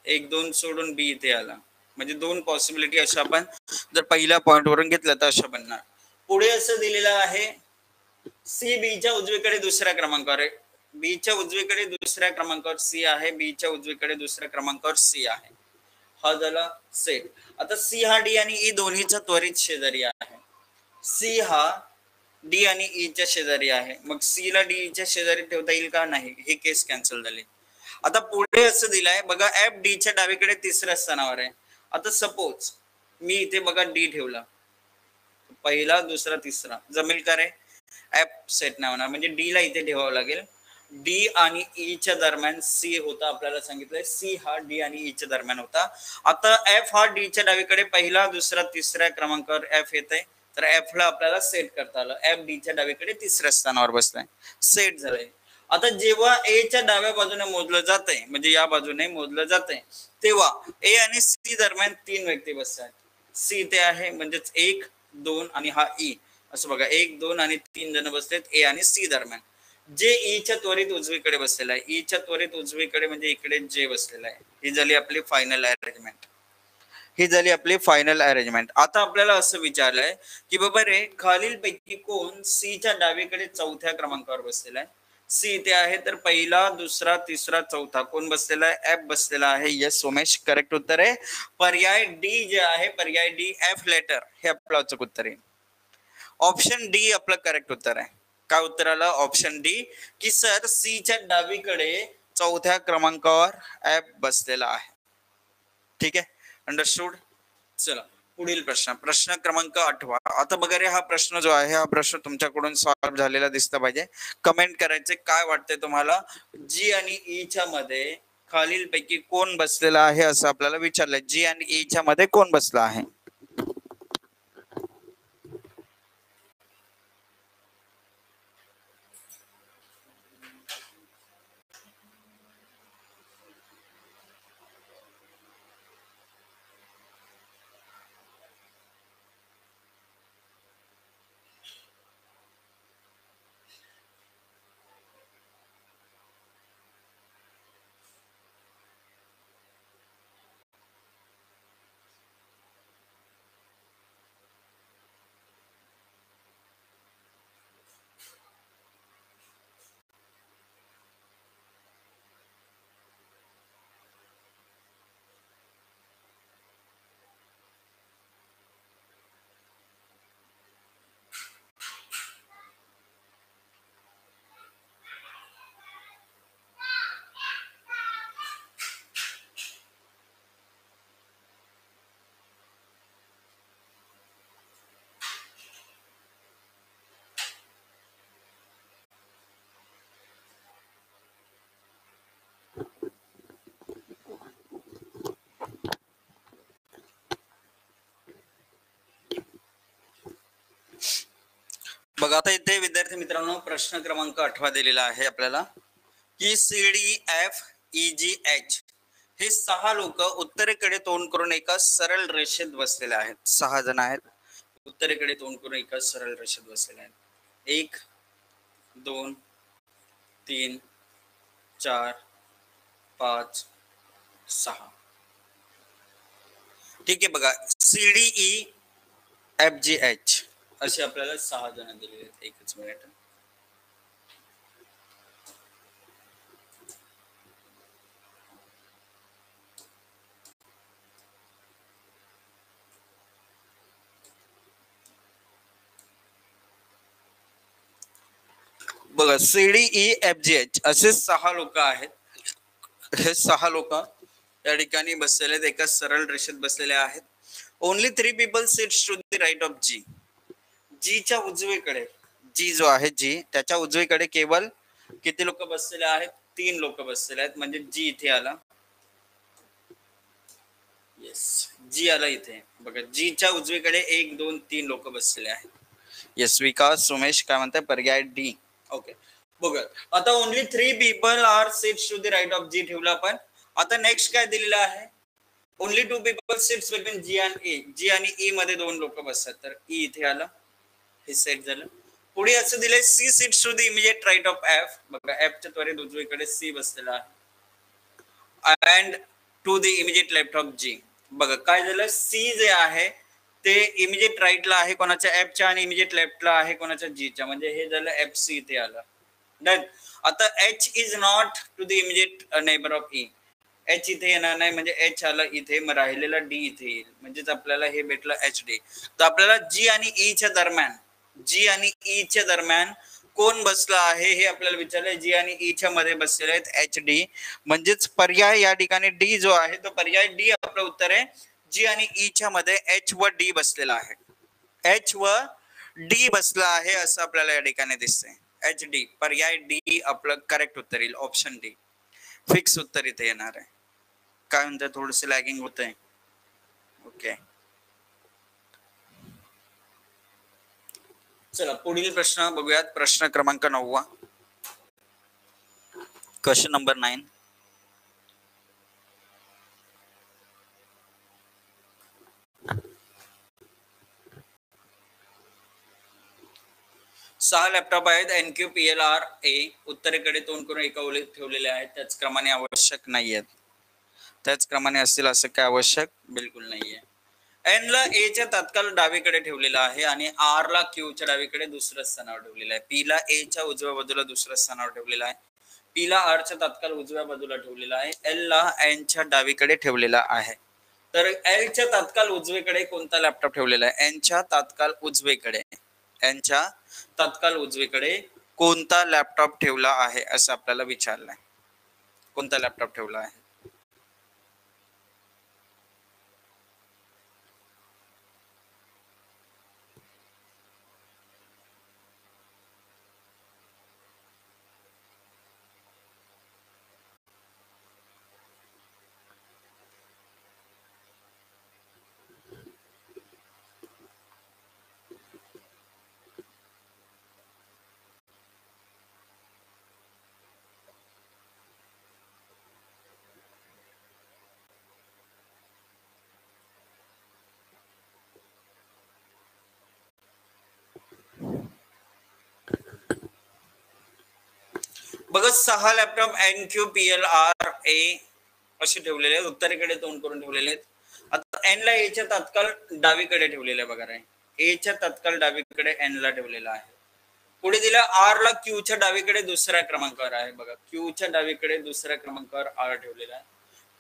1 2 सोडून बी इथे आला. म्हणजे 2 पॉसिबिलिटी अशा आपण जर पहिल्या पॉइंट वरून घेतलं तर असं बनणार. पुढे असं दिलेलं आहे, सी बीच्या उजवीकडे दुसऱ्या क्रमांकावर आहे. बीच्या उजवीकडे दुसऱ्या क्रमांकावर सी आहे, बीच्या उजवीकडे दुसऱ्या क्रमांकावर सी आहे. हा झाला सेट. आता सी हा डी आणि ई दोन्हीचा त्वरित शेजारी आहे. सी हा डी आणि ई च्या शेजारी आहे. मग सी ला डी च्या शेजारी ठेवता येईल का? नाही, ही केस कॅन्सल झाली. आता पुढे असं दिलंय बघा, एफ डी च्या डावीकडे तिसऱ्या स्थानावर आहे. आता सपोज मी इथे बघा डी ठेवला, पहिला दुसरा तिसरा, जमेल का रे? एफ सेट नाही होणार, म्हणजे डी ला इथे ठेवावं लागेल. डी आणि ई च्या दरम्यान सी होता, आपल्याला सांगितलंय सी हा डी आणि ई च्या दरम्यान होता. आता एफ हा डी च्या डावीकडे पहिला दुसरा तिसऱ्या क्रमांकावर एफ येते, तर एफ ला आपल्याला सेट करता आलं. एफ डी च्या डावीकडे तिसऱ्या स्थानावर बसलाय, सेट झालंय. आता जेव्हा ए च्या डाव्या बाजूने मोजलं जातंय, म्हणजे या बाजूने मोजलं जातंय, तेव्हा ए आणि सी दरम्यान 3 व्यक्ती बसतात. सी इथे आहे, म्हणजेच 1 2 आणि हा ई असं बघा, 1 2 आणि 3 जण बसलेत ए आणि सी दरम्यान. जे ई च्या त्वरित उजवीकडे बसलेला आहे, ई च्या त्वरित उजवीकडे म्हणजे इकडे जे बसलेला आहे. ही झाली आपली फायनल अरेंजमेंट. ही झाली आपली फायनल अरेंजमेंट. आता आपल्याला असं विचारलंय की बाबा रे, खालीलपैकी कोण सी च्या डावीकडे 4थ्या क्रमांकावर बसलेला आहे? सी इथे आहे, तर पहिला दुसरा तिसरा चौथा कोण बसलेला आहे? एफ बसलेला आहे. यस सोमेश, करेक्ट उत्तर आहे पर्याय डी जे आहे, पर्याय डी एफ लेटर हे आपलं अचूक उत्तर आहे. ऑप्शन डी आपलं करेक्ट उत्तर आहे. काय उत्तर आलं? ऑप्शन डी, की सर सी च्या डावीकडे 4थ्या क्रमांकावर एफ बसलेला आहे. ठीक आहे, अंडरस्टूड. चला पुढील प्रश्न, प्रश्न क्रमांक 8. आता बघा रे, हा प्रश्न जो आहे, हा प्रश्न तुमच्याकडून सॉल्व्ह झालेला दिसला पाहिजे. कमेंट करायचे काय वाटतंय तुम्हाला. जी आणि ई च्या मध्ये खालीलपैकी कोण बसलेला आहे असं आपल्याला विचारलंय. जी आणि ई च्या मध्ये कोण बसला आहे? बघा आता इथे विद्यार्थी मित्रांनो प्रश्न क्रमांक 8 दिलेला आहे आपल्याला की CDFEGH हे 6 लोक उत्तरेकडे तोंड करून एका सरळ रेषेत बसलेले आहेत. 6 जण आहेत, उत्तरेकडे तोंड करून एका सरळ रेषेत बसलेले आहेत. 1 2 3 4 5 6. ठीक आहे. बघा CDEFGH असे आपल्याला 6 जण दिलेले आहेत. एकच मिनिट. बघा CDEFGH असे 6 लोक आहेत. हे 6 लोक या ठिकाणी बसलेले आहेत, एका सरळ रेषेत बसलेले आहेत. Only 3 people sits to the right of G. G च्या उजवीकडे, जी जो आहे जी त्याच्या उजवीकडे केवळ किती लोक बसलेले आहेत? 3 लोक बसलेले आहेत. म्हणजे जी इथे आला. येस, जी आला इथे. बघा जी च्या उजवीकडे 1 2 3 लोक बसलेले आहेत. येस विकास सुमेश काय म्हणताय? पर्याय डी. ओके. बघा आता only 3 people are sits to the right of G ठेवला आपण. आता नेक्स्ट काय दिलेलं आहे? Only 2 people sits between G and A. G आणि ई मध्ये 2 लोक बसतात. तर ई इथे आलं, हे सेट झालं. पुढे असं दिलंय C sits to the immediate right of F. बघा एफ च्या त्वरित उजवीकडे सी बसलेला आहे. And to the immediate left of G. बघा काय झालं? सी जे आहे ते इमिजिएट राईटला आहे कोणाच्या? एफ च्या, आणि इमिजिएट लेफ्टला आहे कोणाच्या? जी च्या. म्हणजे हे झालं एफ सी इथे आलं. डन. आता H is not to the immediate neighbour of E. H इथे येणार नाही, म्हणजे एच आलं इथे, मग राहिलेला डी इथे येईल. म्हणजेच आपल्याला हे भेटलं एच डी. तर आपल्याला जी आणि ई च्या दरम्यान, जी आणि ई च्या दरम्यान कोण बसला आहे हे आपल्याला विचारलंय. जी आणि ई च्या मध्ये बसलेले आहेत एच डी. म्हणजेच पर्याय या ठिकाणी डी जो आहे तो पर्याय डी आपलं उत्तर आहे. जी आणि ई च्या मध्ये एच व डी बसलेला आहे. एच व डी बसला आहे असं आपल्याला या ठिकाणी दिसतंय. एच डी, पर्याय डी आपलं करेक्ट उत्तर येईल. ऑप्शन डी फिक्स उत्तर इथे येणार आहे. काय म्हणतात? थोडस लॅगिंग होतंय. ओके, चला पुढील प्रश्न बघूयात. प्रश्न क्रमांक 9. Question number 9. सहा लॅपटॉप आहेत NQPLR-A. उत्तरेकडे तोंड करून एका ओळीत ठेवलेले आहेत. त्याच क्रमाने आवश्यक नाही आहेत. त्याच क्रमाने असतील असं काय आवश्यक बिलकुल नाहीये. एन ला ए च्या तात्काळ डावीकडे ठेवलेला आहे आणि आर ला क्यू च्या डावीकडे दुसऱ्या स्थानावर ठेवलेला आहे. पी ला ए च्या उजव्या बाजूला दुसऱ्या स्थानावर ठेवलेला आहे. पी ला आर च्या तात्काळ उजव्या बाजूला ठेवलेला आहे. एल ला एन च्या डावीकडे ठेवलेला आहे. तर एल च्या तात्काळ उजवीकडे कोणता लॅपटॉप ठेवलेला आहे? एन च्या तात्काळ उजवीकडे, एन च्या तात्काळ उजवीकडे कोणता लॅपटॉप ठेवला आहे असं आपल्याला विचारलंय. कोणता लॅपटॉप ठेवला आहे? बघा 6 laptop N Q P L R A असे ठेवलेले आहेत, उत्तरेकडे तोंड करून ठेवलेले आहेत. आता एन ला एच्या तात्काळ डावीकडे ठेवलेलं आहे बघा रे, एच्या तात्काळ डावीकडे एन ला ठेवलेला आहे. पुढे दिला आर ला क्यू च्या डावीकडे दुसऱ्या क्रमांकावर आहे बघा, क्यू च्या डावीकडे दुसऱ्या क्रमांकावर आर ठेवलेला आहे.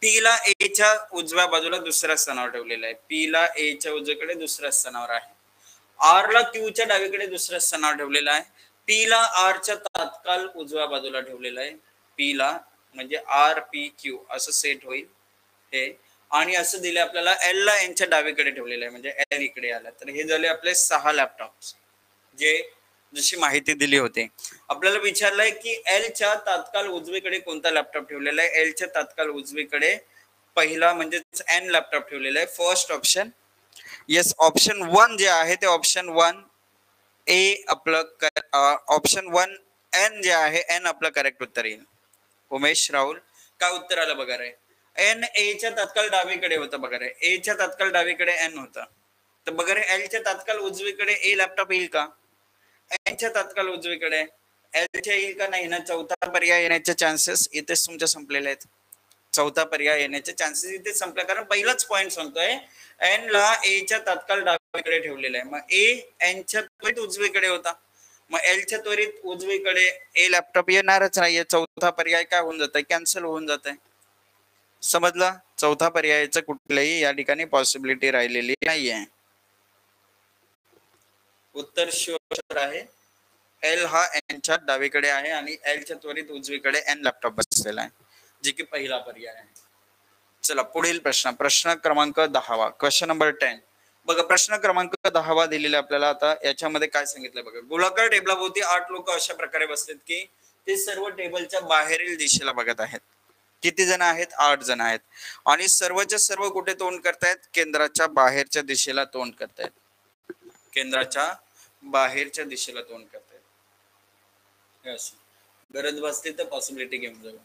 पी ला ए च्या उजव्या बाजूला दुसऱ्या स्थानावर ठेवलेला आहे, पी ला ए च्या उजवीकडे दुसऱ्या स्थानावर आहे. आर ला क्यू च्या डावीकडे दुसऱ्या स्थानावर ठेवलेला आहे, पी ला आर च्या तात्काळ उजव्या बाजूला ठेवलेला आहे. पी ला म्हणजे आर पी क्यू असं सेट होईल हे. आणि असं दिले आपल्याला एल ला यांच्या डावीकडे ठेवलेलं आहे, म्हणजे एल इकडे आला. तर हे झाले आपले 6 लॅपटॉप जे जशी माहिती दिली होती. आपल्याला विचारलंय की एल च्या तात्काळ उजवीकडे कोणता लॅपटॉप ठेवलेला आहे. एल च्या तात्काळ उजवीकडे पहिला म्हणजे एन लॅपटॉप ठेवलेला आहे. फर्स्ट ऑप्शन येस, ऑप्शन 1 जे आहे ते ऑप्शन 1 ए आपलं, ऑप्शन 1 एन जे आहे एन आपलं करेक्ट उत्तर येईल. उमेश राहुल काय उत्तर आलं बघा रे, एन ए च्या तात्काळ डावीकडे होतं बघा रे, ए च्या तात्काळ डावीकडे एन होतं. तर बघा रे एल च्या तात्काळ उजवीकडे ए लॅपटॉप येईल का, एन च्या तात्काळ उजवीकडे एल च्या येईल का नाही ना. चौथा पर्याय येण्याचे चान्सेस इथेच तुमच्या संपलेले आहेत. चौथा पर्याय येण्याचे चान्सेस इथे संपले, कारण पहिलाच पॉइंट सांगतोय एन ला ए च्या तात्काळ डावीकडे ठेवलेला आहे. मग ए एन च्या त्वरित उजवीकडे होता, मग एल च्या त्वरित उजवीकडे ए लॅपटॉप येणारच नाहीये. चौथा पर्याय काय होऊन जात आहे, कॅन्सल होऊन जात आहे. समजला, चौथा पर्यायाचं कुठल्याही या ठिकाणी पॉसिबिलिटी राहिलेली नाहीये. उत्तर शुअर आहे, एल हा एन च्या डावीकडे आहे आणि एल च्या त्वरित उजवीकडे एन लॅपटॉप बसलेला आहे, जे की पहिला पर्याय आहे. चला पुढील प्रश्न, प्रश्न क्रमांक 10. Question number 10. बघा प्रश्न क्रमांक 10 दिलेला आपल्याला. आता याच्यामध्ये काय सांगितलं बघा, गोलाकार टेबलाभोवती 8 लोक अशा प्रकारे बसलेत की ते सर्व टेबलच्या बाहेरील दिशेला बघत आहेत. किती जण आहेत, 8 जण आहेत. आणि सर्वच्या सर्व कुठे तोंड करतायत, केंद्राच्या बाहेरच्या दिशेला तोंड करतायत. केंद्राच्या बाहेरच्या दिशेला तोंड करतायत. गरज बसली तर पॉसिबिलिटी घेऊन जाऊ.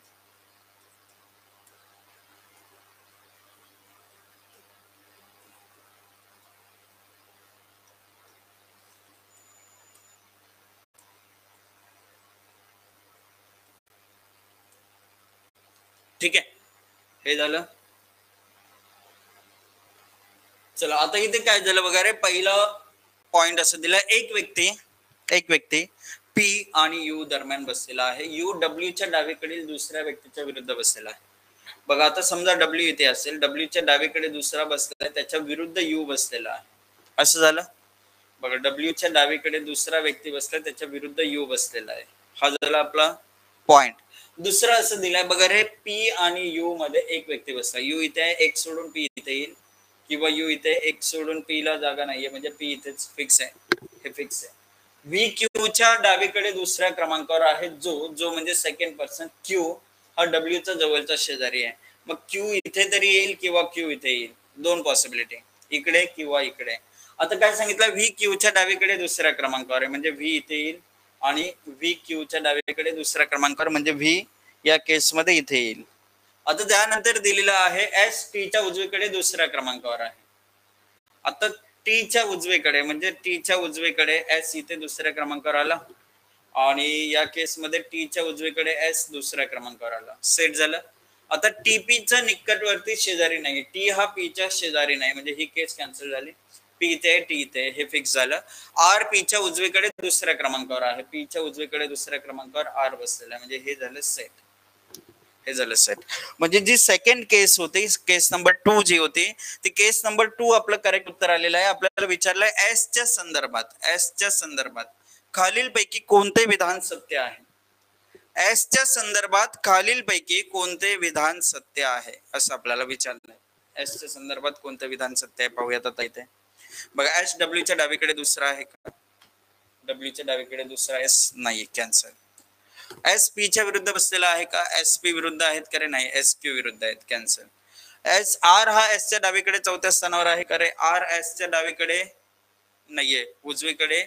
ठीक आहे, हे झालं. चला आता इथे काय झालं बघा रे, पहिलं पॉइंट असं दिला, एक व्यक्ती पी आणि यू दरम्यान बसलेला आहे. यू डब्ल्यू च्या डावीकडील दुसऱ्या व्यक्तीच्या विरुद्ध बसलेला आहे. बघा आता समजा डब्ल्यू इथे असेल, डब्ल्यू च्या डावीकडे दुसरा बसलेला आहे, त्याच्या विरुद्ध यू बसलेला आहे. असं झालं बघा, डब्ल्यू च्या डावीकडे दुसरा व्यक्ती बसला, त्याच्या विरुद्ध यू बसलेला आहे. हा झाला आपला पॉइंट. दुसरं असं दिलाय बघा रे, पी आणि यू मध्ये एक व्यक्ती बसला. यू इथे आहे, एक सोडून पी इथे येईल, किंवा यू इथे एक सोडून पी ला जागा नाहीये, म्हणजे पी इथेच फिक्स आहे, हे फिक्स आहे. व्ही क्यू च्या डावीकडे दुसऱ्या क्रमांकावर आहे, जो म्हणजे सेकंड पर्सन. क्यू हा डब्ल्यू चा जवळचा शेजारी आहे. मग क्यू इथे तरी येईल किंवा क्यू इथे येईल, दोन पॉसिबिलिटी, इकडे किंवा इकडे. आता काय सांगितलं, व्ही क्यू च्या डावीकडे दुसऱ्या क्रमांकावर आहे, म्हणजे व्ही इथे येईल, आणि व्ही क्यू च्या डावीकडे दुसऱ्या क्रमांकावर म्हणजे व्ही या केसमध्ये इथे येईल. आता त्यानंतर दिलेलं आहे एस टी च्या उजवीकडे दुसऱ्या क्रमांकावर आहे. आता टी च्या उजवीकडे म्हणजे टी च्या उजवीकडे एस इथे दुसऱ्या क्रमांकावर आला, आणि या केसमध्ये टी च्या उजवीकडे एस दुसऱ्या क्रमांकावर आला. सेट झालं. आता टीपी च्या निकटवर्ती शेजारी नाही, टी हा पी च्या शेजारी नाही, म्हणजे ही केस कॅन्सल झाली. पी इथे टी इथे, हे फिक्स झालं. आर पी च्या उजवीकडे दुसऱ्या क्रमांकावर आहे, पी च्या उजवीकडे दुसऱ्या क्रमांकावर आर बसलेला आहे, म्हणजे हे झालं सेट. हे झालं सेट. म्हणजे जी सेकंड केस होती, केस नंबर 2 जी होती, ती केस नंबर 2 आपलं करेक्ट उत्तर आलेलं आहे. आपल्याला विचारलंय एस च्या संदर्भात खालीलपैकी कोणते विधान सत्य आहे. एस च्या संदर्भात खालीलपैकी कोणते विधान सत्य आहे असं आपल्याला विचारलंय. एस च्या संदर्भात कोणते विधान सत्य आहे पाहूयात आता इथे. बघा एस डब्ल्यू च्या डावीकडे दुसरा आहे का, डब्ल्यू च्या डावीकडे दुसरा एस नाही, कॅन्सल. एस पी च्या विरुद्ध बसलेला आहे का, एस पी विरुद्ध आहेत का रे, नाही, एस क्यू विरुद्ध आहेत, कॅन्सल. एस आर हा एस च्या डावीकडे चौथ्या स्थानावर आहे का रे, आर एस च्या डावीकडे नाहीये, उजवीकडे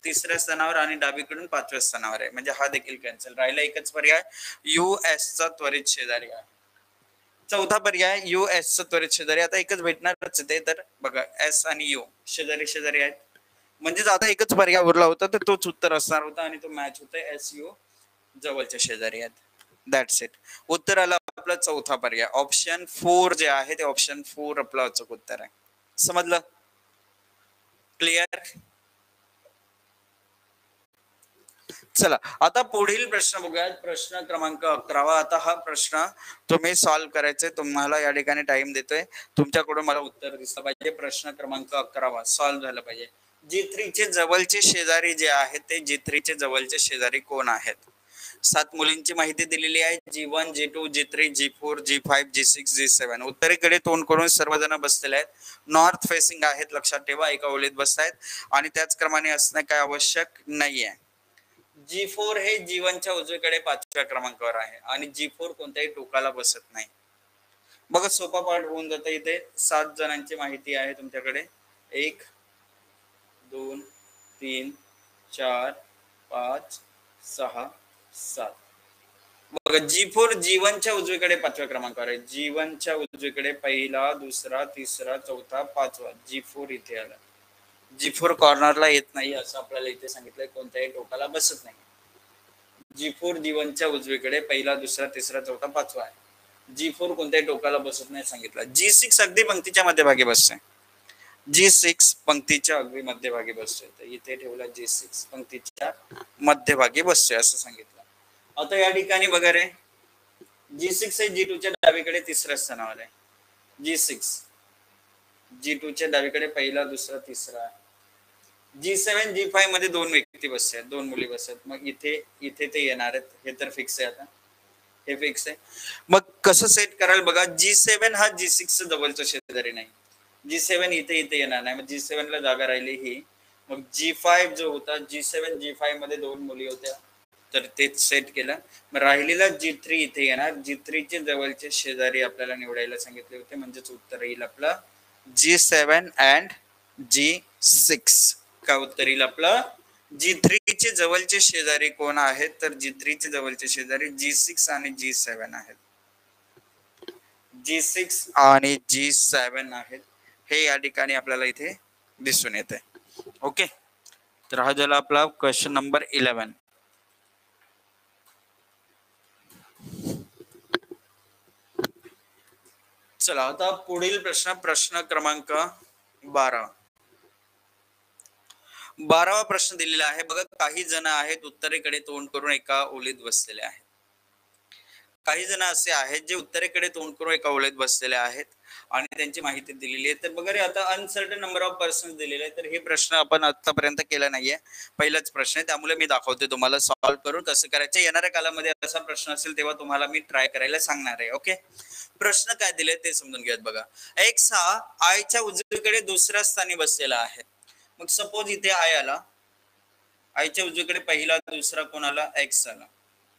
तिसऱ्या स्थानावर आणि डावीकडून 5व्या स्थानावर आहे, म्हणजे हा देखील कॅन्सल. राहिला एकच पर्याय, यू एस चा त्वरित शेजारी आहे. चौथा पर्याय यू एस चा त्वरित शेजारी. आता एकच भेटणारच ते, तर बघा एस आणि यू शेजारी शेजारी आहेत, म्हणजे आता एकच पर्याय उरला होता, तर तोच उत्तर असणार होता आणि तो मॅच होता एस यू जवळचे शेजारी आहेत. That's it. उत्तर आलं आपला चौथा पर्याय ऑप्शन 4 जे आहे ते ऑप्शन 4 आपलं अचूक उत्तर आहे. समजलं? क्लिअर? चला आता पुढील प्रश्न बघूया. प्रश्न क्रमांक 11. आता हा प्रश्न तुम्ही सॉल्व्ह करायचे. तुम्हाला या ठिकाणी टाइम देतोय. तुमच्याकडून मला उत्तर दिसलं पाहिजे. प्रश्न क्रमांक 11 सॉल्व्ह झाला पाहिजे. G3 चे जवळचे शेजारी जे आहेत ते G3 चे जवळचे शेजारी कोण आहेत? 7 मुलींची माहिती दिलेली आहे. G1, G2, G3, G4, G5, G6, G7. उत्तरेकडे तोंड करून सर्वजण बसलेले आहेत. नॉर्थ फेसिंग आहेत, लक्षात ठेवा. एका ओळीत बसतायत आणि त्याचप्रमाणे असणं काय आवश्यक नाहीये. G4 हे G1 च्या उजवीकडे 5व्या क्रमांकावर आहे आणि G4 कोणत्याही टोकाला बसत नाही. बघा सोपा पाठ होऊन जातं. इथे 7 जणांची माहिती आहे तुमच्याकडे. 1 2 3 4 5 6 7. बघा G4 G1 च्या उजवीकडे 5व्या क्रमांकावर आहे. G1 च्या उजवीकडे पहिला, दुसरा, तिसरा, चौथा, 5वा. G4 इथे आला. G4 कॉर्नरला येत नाही असं आपल्याला इथे सांगितलंय. कोणत्याही टोकाला बसत नाही. G4 G1 च्या उजवीकडे पहिला, दुसरा, तिसरा, चौथा, 5वा आहे. G4 कोणत्याही टोकाला बसत नाही सांगितलं. G6 अगदी पंक्तीच्या मध्यभागी बसते. G6 पंक्तीच्या अगदी मध्यभागी बसतोय. तर इथे ठेवला G6 पंक्तीच्या मध्यभागी बसतोय असं सांगितलं. आता या ठिकाणी बघा रे, G6 हे G2 च्या डावीकडे तिसऱ्या स्थानावर आहे. G6 G2 च्या डावीकडे पहिला, दुसरा, तिसरा आहे. G7 G5 मध्ये 2 व्यक्ती बसतात, 2 मुली बसतात. मग इथे ते येणार आहेत. हे तर फिक्स आहे. आता हे फिक्स आहे. मग कसं सेट कराल बघा. G7 हा G6 जवळचा शेजारी नाही. G7 इथे येणार नाही. मग G7 ला जागा राहिली ही. मग G5 जो होता, G7 G5 मध्ये 2 मुली होत्या तर तेच सेट केलं. मग राहिलेला G3 इथे येणार. G3 चे जवळचे शेजारी आपल्याला निवडायला सांगितले होते. म्हणजेच उत्तर येईल आपलं G7 अँड G6. का उत्तर येईल आपलं G3 चे जवळचे शेजारी कोण आहेत? तर G3 चे जवळचे शेजारी G6 आणि G7 आहेत. G6 आणि G7 आहेत. हे या ठिकाणी आपल्याला इथे दिसून येते. ओके, तर हा झाला आपला क्वेश्चन नंबर 11. चला आता पुढील प्रश्न क्रमांक 12. 12वा प्रश्न दिलेला आहे बघा. काही जण आहेत उत्तरेकडे तोंड करून एका ओळीत बसलेले आहेत. काही जण असे आहेत जे उत्तरेकडे तोंड करून एका ओळीत बसलेले आहेत आणि त्यांची माहिती दिलेली आहे. तर बघा रे, आता अनसर्टन नंबर ऑफ पर्सन दिलेले आहे. तर हे प्रश्न आपण आतापर्यंत केला नाहीये. पहिलाच प्रश्न आहे, त्यामुळे मी दाखवते तुम्हाला सॉल्व्ह करून कसं करायचं. येणाऱ्या कालामध्ये असा प्रश्न असेल तेव्हा तुम्हाला मी ट्राय करायला सांगणार आहे. ओके, प्रश्न काय दिले ते समजून घ्या. बघा, X हा आयच्या उजवीकडे दुसऱ्या स्थानी बसलेला आहे. मग सपोज इथे आय आला, आयच्या उजवीकडे पहिला, दुसरा कोण आला? X आला.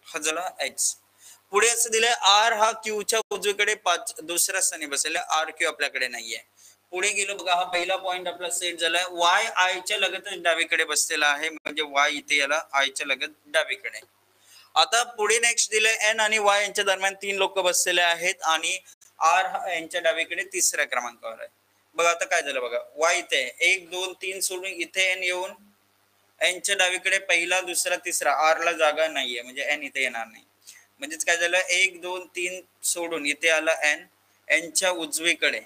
हा झाला X. पुढे असं दिलंय R हा Q च्या उजवीकडे दुसऱ्या स्थानी बसलेला. RQ आपल्याकडे नाहीये. पुढे गेलो बघा, हा पहिला पॉइंट आपला सेट झालाय. Y I च्या लगतच डावीकडे बसलेला आहे. म्हणजे Y इथे याला I च्या लगत डावीकडे. आता पुढे नेक्स्ट दिलंय N आणि Y यांच्या दरम्यान 3 लोक बसलेले आहेत आणि R यांच्या डावीकडे तिसऱ्या क्रमांकावर आहे. बघा आता काय झालं बघा, Y इथे 1 2 3 सोडून इथे N येऊन N च्या डावीकडे पहिला, दुसरा, तिसरा. R ला जागा नाहीये म्हणजे N इथे येणार नाही. म्हणजेच काय झालं, 1 2 3 सोडून इथे आला N. N च्या उजवीकडे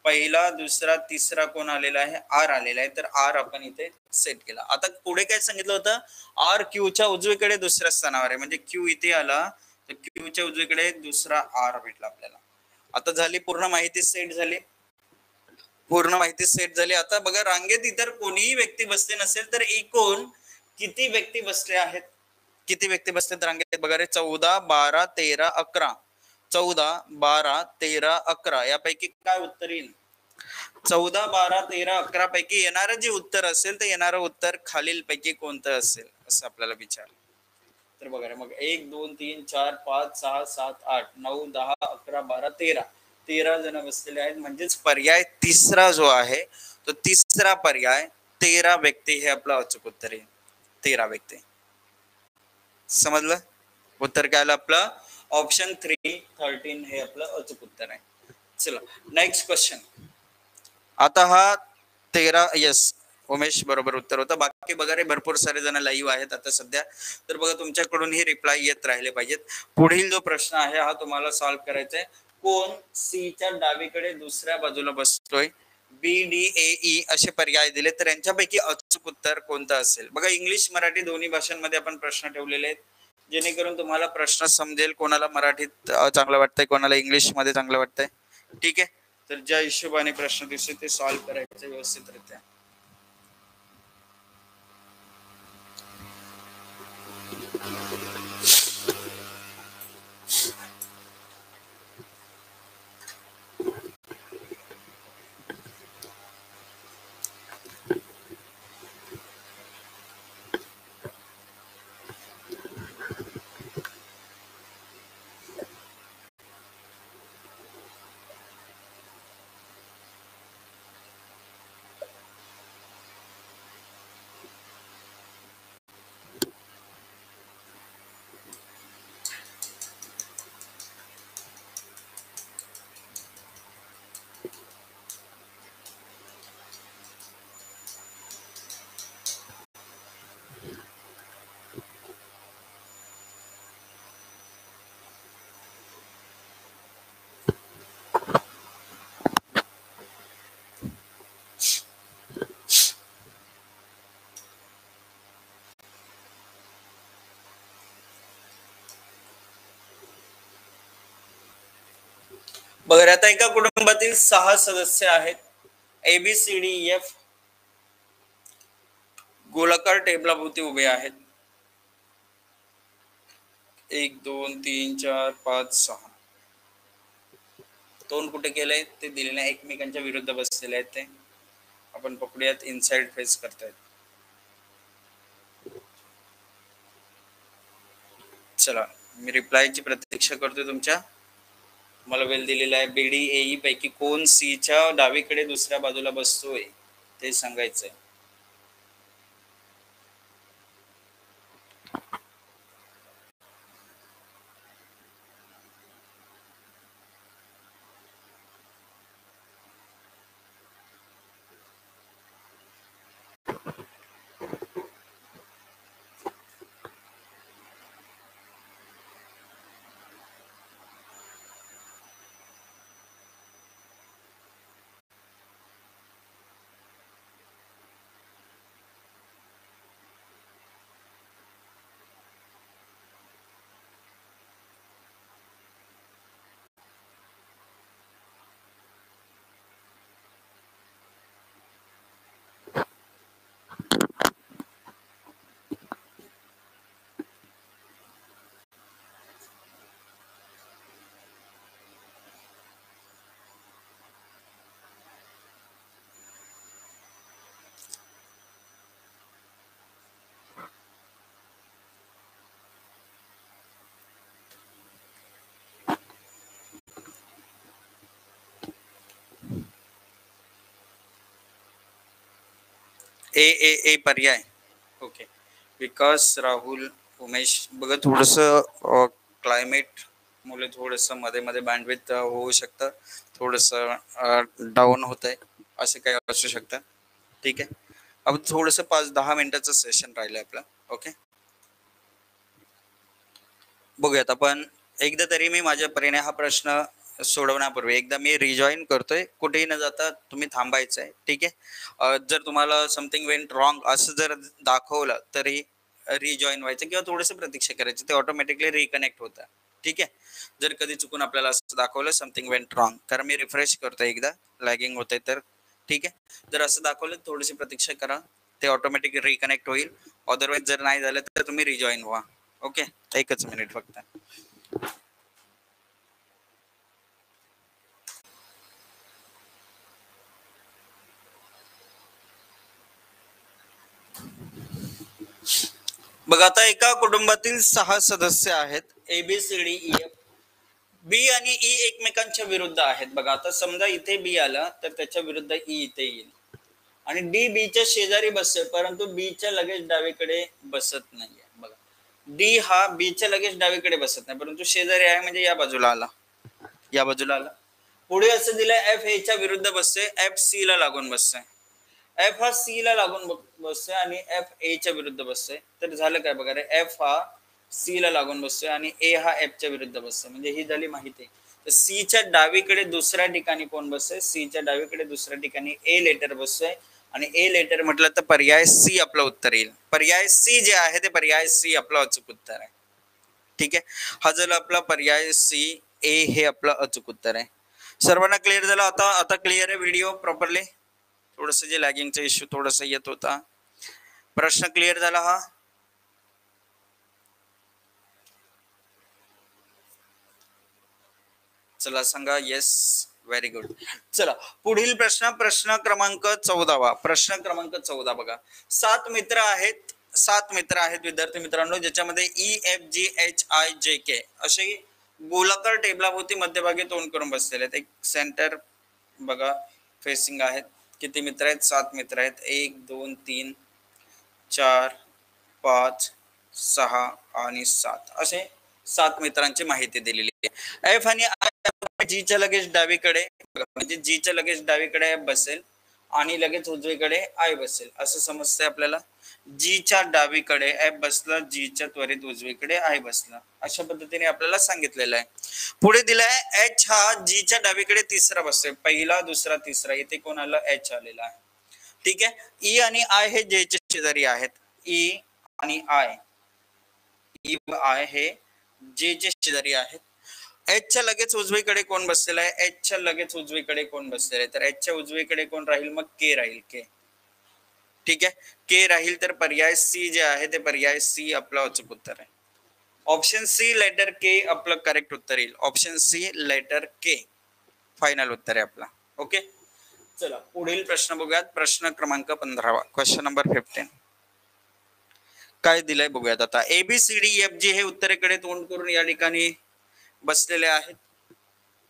पहिला, दुसरा, तिसरा कोण आलेला आहे? R आलेला आहे. तर R आपण इथे सेट केला. आता पुढे काय सांगितलं होतं, R Q च्या उजवीकडे दुसऱ्या स्थानावर आहे. म्हणजे Q इथे आला तर Q च्या उजवीकडे दुसरा R भेटला आपल्याला. आता झाली पूर्ण माहिती सेट झाली. पूर्ण माहिती सेट झाली. आता बघा, रांगेत इतर कोणीही व्यक्ती बसले नसेल तर एकूण किती व्यक्ती बसले आहेत? किती व्यक्ती बसतात रांगेत बघा रे. 14 12 13 11. 14 12 13 11 यापैकी काय उत्तर येईल? 14 12 13 11 पैकी येणारं जे उत्तर असेल तर येणारं उत्तर खालील पैकी कोणतं असेल असं आपल्याला विचार. तर बघा रे, मग 1 2 3 4 5 6 7 8 9 10 11 12 13. 13 जण बसलेले आहेत. म्हणजेच पर्याय तिसरा जो आहे तो तिसरा पर्याय 13 व्यक्ती हे आपलं अचूक उत्तर आहे. 13 व्यक्ती. समजलं? उत्तर काय आलं आपलं? ऑप्शन 3 13 हे आपलं अचूक उत्तर आहे. चला नेक्स्ट क्वेश्चन. आता हा 13 यस उमेश बरोबर उत्तर होतं. बाकी बघा रे भरपूर सारे जण लाईव्ह आहेत आता सध्या, तर बघा तुमच्याकडूनही रिप्लाय येत राहिले पाहिजेत. पुढील जो प्रश्न आहे हा तुम्हाला सॉल्व्ह करायचा आहे. कोण सी च्या डावीकडे दुसऱ्या बाजूला बसतोय? बी डी ए ई असे पर्याय दिले, तर यांच्यापैकी अचूक उत्तर कोणतं असेल? बघा इंग्लिश मराठी दोन्ही भाषांमध्ये आपण प्रश्न ठेवलेले आहेत, जेणेकरून तुम्हाला प्रश्न समजेल. कोणाला मराठीत चांगलं वाटतंय, कोणाला इंग्लिश मध्ये चांगलं वाटतंय. ठीक आहे, तर ज्या हिशोबाने प्रश्न दिसते ते सॉल्व्ह करायचे व्यवस्थितरित्या. बघा आता एका कुटुंबातील 6 सदस्य आहेत. ABCDEF गोलाकार टेबलाभोवती उभे आहेत. 1 2 3 4 5 6. तोंड कुठे केलंय ते दिलेले नाही, एकमेकांच्या विरुद्ध बसलेले आहेत. ते आपण पकडूयात इनसाइड फेस करतायत. चला मी रिप्लायची प्रतीक्षा करतोय तुमच्या. मला वेळ दिलेला आहे. BDAE पैकी कोण सीच्या डावीकडे दुसऱ्या बाजूला बसतोय ते सांगायचंय. ए पर्याय. ओके, विकास, राहुल, उमेश. बघा थोडस क्लायमेट मुळे थोडस मध्ये मध्ये बँडविड्थ होऊ शकतं, थोडस डाऊन होत आहे, असं काही असू शकतं. ठीक आहे, अब थोडस 5-10 मिनिटाचं सेशन राहिलंय आपलं. ओके, बघूयात आपण. एकदा तरी मी माझ्या परीने हा प्रश्न सोडवण्यापूर्वी एकदा मी रिजॉईन करतोय. कुठेही न जाता तुम्ही थांबायचं आहे. ठीक आहे, जर तुम्हाला समथिंग वेंट रॉंग असं जर दाखवलं तरी रिजॉईन व्हायचं किंवा थोडंसं प्रतीक्षा करायचं, ते ऑटोमॅटिकली रिकनेक्ट होतं. ठीक आहे, जर कधी चुकून आपल्याला असं दाखवलं समथिंग वेंट रॉंग, कारण मी रिफ्रेश करतोय एकदा, लॅगिंग होतंय तर. ठीक आहे, जर असं दाखवलं थोडीशी प्रतीक्षा करा, ते ऑटोमॅटिक रिकनेक्ट होईल. अदरवाईज जर नाही झालं तर तुम्ही रिजॉईन व्हा. ओके, एकच मिनिट फक्त. बघा आता एका कुटुंबातील 6 सदस्य आहेत. ABCDEF. बी आणि ई एकमेकांच्या विरुद्ध आहेत. बघा आता समजा इथे बी आला तर त्याच्या विरुद्ध ई इथे येईल, आणि डी बीच्या शेजारी बसेल, परंतु बीच्या लगेच डावीकडे बसत नाहीये. बघा डी हा बीच्या लगेच डावीकडे बसत नाही, परंतु शेजारी आहे, म्हणजे या बाजूला आला, या बाजूला आला. पुढे असं दिलंय एफ ए च्या विरुद्ध बसते, एफ सी ला लागून बसते. एफ हा सी ला लागून बसतोय आणि एफ ए च्या विरुद्ध बसतोय. तर झालं काय बघा रे, एफ हा सी ला लागून बसतोय आणि ए हा एफ च्या विरुद्ध बसतोय. म्हणजे ही झाली माहिती. तर सी च्या डावीकडे दुसऱ्या ठिकाणी कोण बसतोय, सी च्या डावीकडे दुसऱ्या ठिकाणी ए लेटर बसतोय आणि ए लेटर म्हटलं तर पर्याय सी आपलं उत्तर येईल. पर्याय सी जे आहे ते पर्याय सी आपलं अचूक उत्तर आहे. ठीक आहे, हा झाला आपला पर्याय सी, ए हे आपलं अचूक उत्तर आहे. सर्वांना क्लिअर झालं? आता आता क्लिअर आहे व्हिडिओ प्रॉपरली? थोडस जे लॅगिंगचा इश्यू थोडस येत होता. प्रश्न क्लिअर झाला हा? चला सांगा येस, व्हेरी गुड. चला पुढील प्रश्न, प्रश्न क्रमांक 14. प्रश्न क्रमांक 14 बघा. 7 मित्र आहेत, 7 मित्र आहेत विद्यार्थी मित्रांनो, ज्याच्यामध्ये E F G H I J K असे गोलाकार टेबलाभोवती मध्यभागी तोंड करून बसलेले आहेत. एक सेंटर बघा फेसिंग आहेत. किती मित्र आहेत? 7 मित्र आहेत. 1 2 3 4 5 6 आणि 7 असे 7 मित्रांची माहिती दिलेली आहे. एफ आणि आय जीच्या लगेच डावीकडे, म्हणजे जीच्या लगेच डावीकडे एफ बसेल आणि लगेच उजवीकडे आय बसेल असं समजतंय आपल्याला. जीच्या डावीकडे एफ बसला, जीच्या त्वरित उजवीकडे आय बसला, अशा पद्धतीने आपल्याला सांगितलेलं आहे. पुढे दिलाय एच हा जीच्या डावीकडे तिसरा बसतोय. पहिला, दुसरा, तिसरा, इथे कोणाला एच आलेला आहे. ठीक आहे. ई आणि आय हे जे चे शेजारी आहेत. ई आणि आय, ई व आय हे जे चे शेजारी आहेत. एच च्या लगेच उजवीकडे कोण बसलेला आहे? एच च्या लगेच उजवीकडे कोण बसलेला आहे? तर एच च्या उजवीकडे कोण राहील? मग के राहील. के, ठीक आहे, के राहील. तर पर्याय सी जे आहे ते पर्याय सी आपलं अचूक उत्तर आहे. ऑप्शन सी लेटर के आपलं करेक्ट उत्तर येईल. ऑप्शन सी लेटर के फायनल उत्तर आहे आपला. ओके, चला पुढील प्रश्न बघूयात. प्रश्न क्रमांक 15. क्वेश्चन नंबर 15 काय दिलंय बघूयात आता. A B C D F G हे उत्तरेकडे तोंड करून या ठिकाणी बसलेले आहेत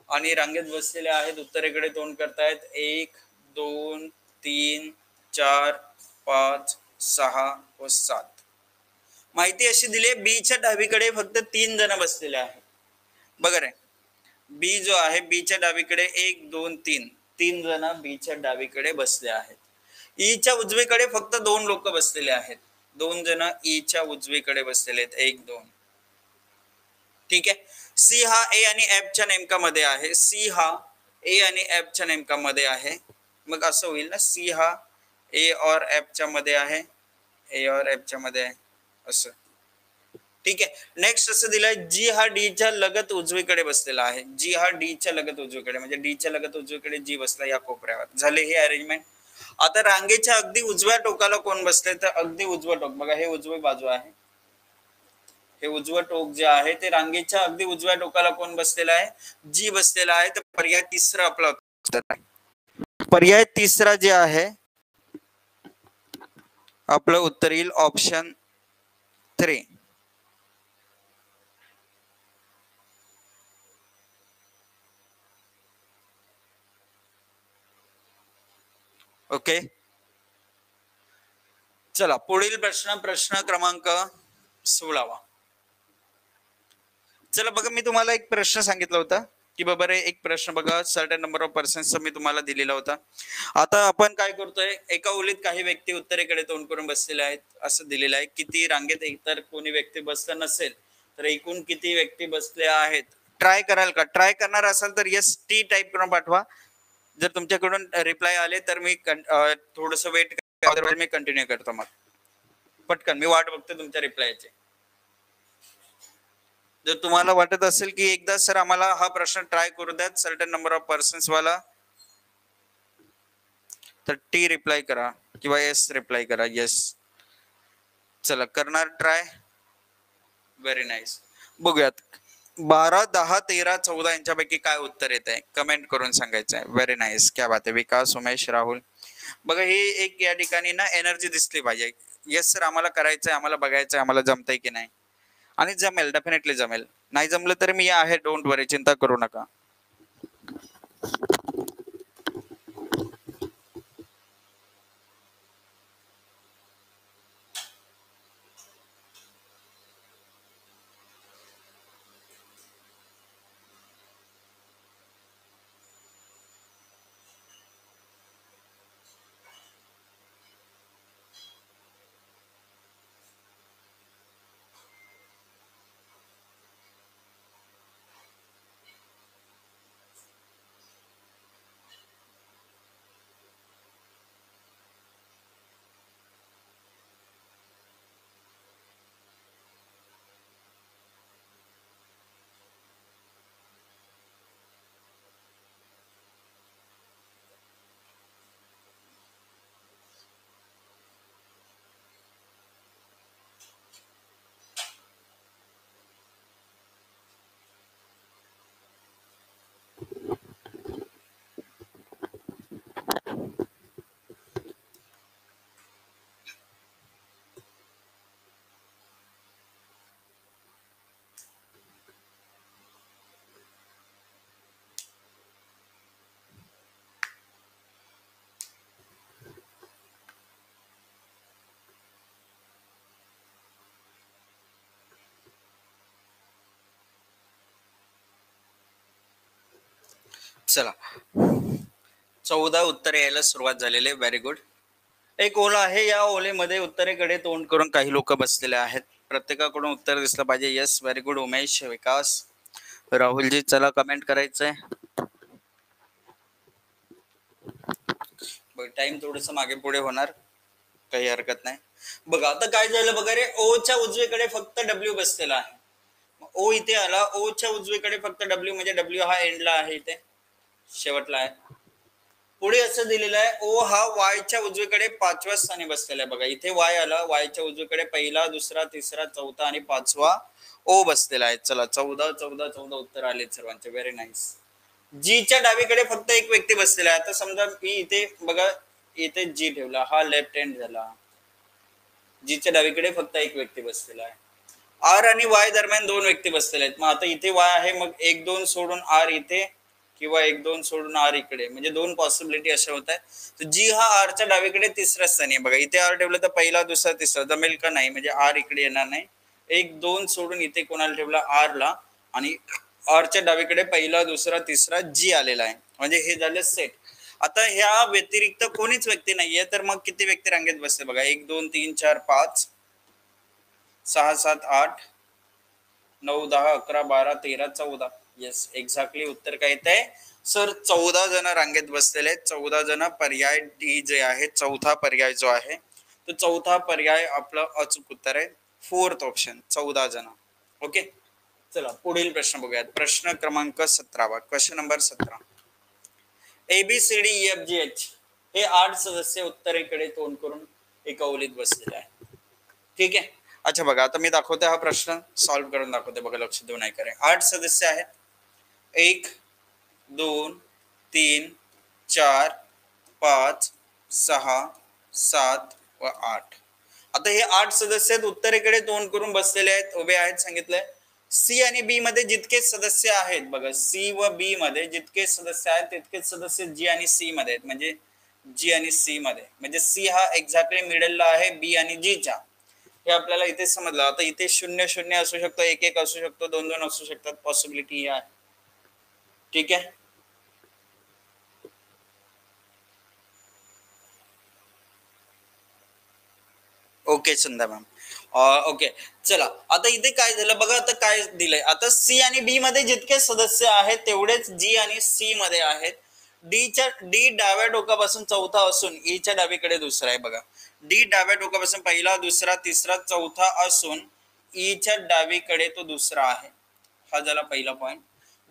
आणि रांगेत बसलेले आहेत. उत्तरेकडे तोंड करतायत. 1 2 3 4 5 6 व 7. माहिती अशी दिली आहे, बी च्या डावीकडे फक्त 3 जण बसलेले आहेत. बघा रे, बी जो आहे, बी च्या डावीकडे 1 2 3 3 जण बी च्या डावीकडे बसले आहेत. ई च्या उजवीकडे फक्त 2 लोक बसलेले आहेत. 2 जण ई च्या उजवीकडे बसलेले आहेत. 1 2, ठीक आहे. सी हा ए आणि एफ च्या नेमका मध्ये आहे. सी हा ए आणि एफ च्या नेमका मध्ये आहे. मग असं होईल ना, सी हा ए और एफ च्या मध्ये आहे, ए और एफ च्या मध्ये आहे असं. ठीक आहे. नेक्स्ट असं दिलंय, जी हा डी च्या लगत उजवीकडे बसलेला आहे. जी हा डी च्या लगत उजवीकडे, म्हणजे डी च्या लगत उजवीकडे जी बसला या कोपऱ्यावर. झाले हे अरेंजमेंट. आता रांगेच्या अगदी उजव्या टोकाला कोण बसले? तर अगदी उजवं टोक बघा, हे उजवी बाजू आहे. हे उजवं टोक जे आहे ते रांगेच्या अगदी उजव्या टोकाला कोण बसलेला आहे? जी बसलेला आहे. तर पर्याय तिसरा आपला उत्तर आहे. पर्याय तिसरा जे आहे आपलं उत्तर येईल ऑप्शन 3. ओके, चला पुढील प्रश्न, प्रश्न क्रमांक 16. चला बघा, मी तुम्हाला एक प्रश्न सांगितला होता की बाबा रे, एक प्रश्न बघा, सर्टन नंबर ऑफ पर्सन्सचा मी तुम्हाला दिलेला होता. आता आपण काय करतोय, एका ओळीत काही व्यक्ती उत्तरेकडे तोंड करून बसलेले आहेत असं दिलेलं आहे. किती रांगेत इतर कोणी व्यक्ती बसला नसेल तर एकूण किती व्यक्ती बसले आहेत. ट्राय कराल का? ट्राय करणार असाल तर यस टी टाईप करून पाठवा. जर तुमच्याकडून रिप्लाय आले तर मी थोडस वेट, मी कंटिन्यू करतो. मग पटकन मी वाट बघतो तुमच्या रिप्लायची. जर तुम्हाला वाटत असेल की एकदा सर आम्हाला हा प्रश्न ट्राय करू द्यात सर्टन नंबर ऑफ पर्सन्स वाला, तर टी रिप्लाय करा किंवा एस रिप्लाय करा. येस, चला करणार ट्राय. Very nice. बघूयात 12 10 13 14 यांच्यापैकी काय उत्तर येत आहे, कमेंट करून सांगायचं आहे. व्हेरी नाईस, क्या बात आहे. विकास, उमेश, राहुल. बघा ही एक या ठिकाणी ना एनर्जी दिसली पाहिजे. येस सर आम्हाला करायचंय, आम्हाला बघायचंय, आम्हाला जमतंय की नाही. आणि जमेल, डेफिनेटली जमेल. नाही जमलं तरी मी आहे, डोंट वरी, चिंता करू नका. चला 14 उत्तरे यायला सुरुवात झालेली आहे. Very good. एक ओला आहे, या ओलेमध्ये उत्तरेकडे तोंड करून काही लोक बसलेले आहेत. प्रत्येकाकडून उत्तर दिसलं पाहिजे. Yes, very good. Umesh, Vikas, राहुलजी, चला कमेंट करायचंय. बघ टाइम थोडस मागे पुढे होणार, काही हरकत नाही. बघा आता काय झालं बघा रे, ओच्या उजवीकडे फक्त डब्ल्यू बसलेला आहे. ओ इथे आला, ओच्या उजवीकडे फक्त डब्ल्यू, म्हणजे डब्ल्यू हा एंडला आहे, इथे शेवटला आहे. पुढे असं दिलेलं आहे, ओ हा वायच्या उजवीकडे 5व्या स्थानी बसलेला आहे. बघा इथे वाय आला, वायच्या उजवीकडे पहिला, दुसरा, तिसरा, चौथा आणि 5वा ओ बसलेला आहे. चला 14 14 14 उत्तर आले सर्वांचे. Very nice. जीच्या डावीकडे फक्त एक व्यक्ती बसलेला आहे. आता समजा मी इथे बघा, इथे जी ठेवला, हा लेफ्ट हँड झाला. जीच्या डावीकडे फक्त एक व्यक्ती बसलेला आहे. आर आणि वाय दरम्यान दोन व्यक्ती बसलेले आहेत. मग आता इथे वाय आहे, मग 1 2 सोडून आर इथे, किंवा 1 2 सोडून आर इकडे, म्हणजे दोन पॉसिबिलिटी अशा होत आहेत. तर जी हा आरच्या डावीकडे तिसऱ्या स्थानी आहे. बघा इथे आर ठेवलं तर पहिला, दुसरा, तिसरा जमेल का? नाही, म्हणजे आर इकडे येणार नाही. 1 2 सोडून इथे कोणाला ठेवला? आरला, आणि आरच्या डावीकडे पहिला, दुसरा, तिसरा जी आलेला आहे, म्हणजे हे झालं सेट. आता ह्या व्यतिरिक्त कोणीच व्यक्ती नाहीये, तर मग किती व्यक्ती रांगेत बसते बघा? 1 2 3 4 5 6 7 8 9 10 11 12 13 14. येस, एक्झॅक्टली उत्तर काय येत आहे सर? 14 जण रांगेत बसलेले आहेत. 14 जण. पर्याय डी जे आहे, चौथा पर्याय जो आहे तो चौथा पर्याय आपलं अचूक उत्तर आहे. 4th ऑप्शन, 14 जण. ओके, चला पुढील प्रश्न बघूयात. प्रश्न क्रमांक 17. Question number 17. ABCD EFGH हे 8 सदस्य उत्तरेकडे तोंड करून एका ओलीत बसलेले आहे. ठीक आहे. अच्छा बघा, आता मी दाखवते, हा प्रश्न सॉल्व्ह करून दाखवते. बघा लक्ष देऊन ऐका. 8 सदस्य आहेत. 1 2 3 4 5 6 7 व 8. आता हे 8 सदस्य उत्तरेकडे तोंड करून बसलेले आहेत, उभे आहेत. सांगितलंय सी आणि बी मध्ये जितके सदस्य आहेत, बघा सी व बी मध्ये जितके सदस्य आहेत तितकेच सदस्य जी आणि सी मध्ये आहेत. म्हणजे जी आणि सी मध्ये, म्हणजे सी हा एक्झॅक्टली मिडलला आहे बी आणि जी च्या. हे आपल्याला इथे समजलं. आता इथे 0 0 असू शकतो, 1 1 असू शकतो, 2 2 असू शकतात. पॉसिबिलिटी ही आहे. ठीक आहे. Okay Chanda ma'am. ओके चला, आता इथे काय झालं बघा. आता काय दिलंय, आता सी आणि बी मध्ये जितके सदस्य आहेत तेवढेच जी आणि सी मध्ये आहेत. डी डाव्या डोकापासून चौथा असून ई च्या डावीकडे दुसरा आहे. बघा डी डाव्या डोकापासून पहिला, दुसरा, तिसरा, चौथा असून ई च्या डावीकडे तो दुसरा आहे. हा झाला पहिला पॉइंट.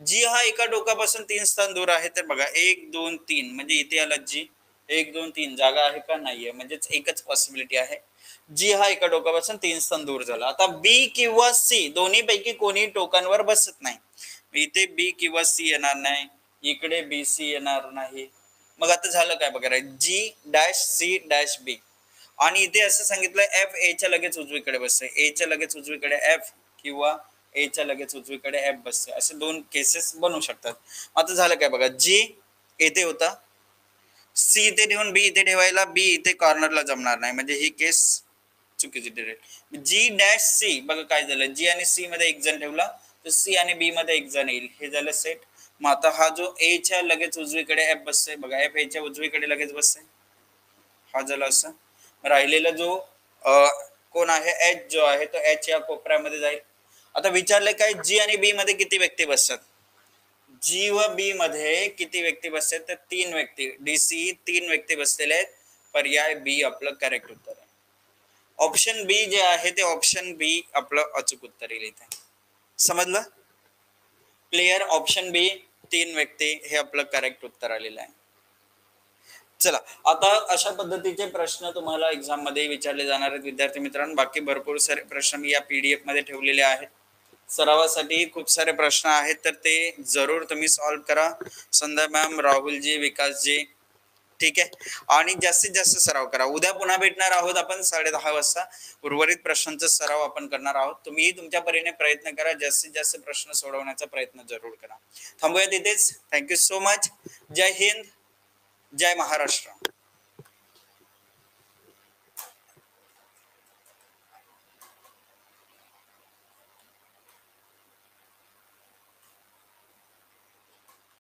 जी हा एका डोकापासून 3 स्थान दूर आहे. तर बघा 1 2 3, म्हणजे इथे आला जी. 1 2 3 जागा आहे का? नाहीये, म्हणजेच एकच पॉसिबिलिटी आहे. जी हा एका टोकापासून 3 स्थान दूर झाला. आता बी किंवा सी दोन्ही पैकी कोणी टोकांवर बसत नाही. इथे बी किंवा सी येणार नाही, इकडे बी सी येणार नाही. मग आता झालं काय बघा, जी डॅश सी डॅश बी. आणि इथे असं सांगितलं एफ ए च्या लगेच उजवीकडे बसते, ए च्या लगेच उजवीकडे एफ, किंवा ए च्या लगेच उजवीकडे एफ बसते. असे दोन केसेस बनू शकतात. आता झालं काय बघा, जी येथे होता, सी इथे ठेवून बी इथे ठेवायला, बी इथे कॉर्नरला जमणार नाही, म्हणजे ही केस चुकीची ठरेल. जी डॅश सी, बघा काय झालं, जी आणि सी मध्ये एक जण ठेवला तर सी आणि बी मध्ये एक जण येईल. हे झालं सेट. मग आता हा जो ए च्या लगेच उजवीकडे एफ बसते, बघा एफ ए च्या उजवीकडे लगेच बसते. हा झाला असं. राहिलेला जो कोण आहे, एच जो आहे तो एच या कोपऱ्यामध्ये जाईल. आता विचारले काय, जी आणि बी मध्ये किती व्यक्ती बसतात? जी व बी मध्ये किती व्यक्ती बसतात? तर 3 व्यक्ती. डीसी 3 व्यक्ती बसलेले आहेत. पर्याय बी आपलं करेक्ट उत्तर आहे. ऑप्शन बी जे आहे ते ऑप्शन बी आपलं अचूक उत्तर येईल इथे. समजलं? क्लिअर? ऑप्शन बी 3 व्यक्ती हे आपलं करेक्ट उत्तर आलेलं आहे. चला, आता अशा पद्धतीचे प्रश्न तुम्हाला एक्झाम मध्ये विचारले जाणार आहेत विद्यार्थी मित्रांनो. बाकी भरपूर सारे प्रश्न मी या पीडीएफ मध्ये ठेवलेले आहेत. सरावासाठी खूप सारे प्रश्न आहेत, तर ते जरूर तुम्ही सॉल्व्ह करा. संध्या मॅम, राहुलजी, विकासजी. ठीक आहे. आणि जास्तीत जास्त सराव करा. उद्या पुन्हा भेटणार आहोत आपण 10:30 वाजता. उर्वरित प्रश्नांचा सराव आपण करणार आहोत. तुम्ही तुमच्या परीने प्रयत्न करा, जास्तीत जास्त प्रश्न सोडवण्याचा प्रयत्न जरूर करा. थांबूया तिथेच. Thank you so much. जय हिंद, जय महाराष्ट्र.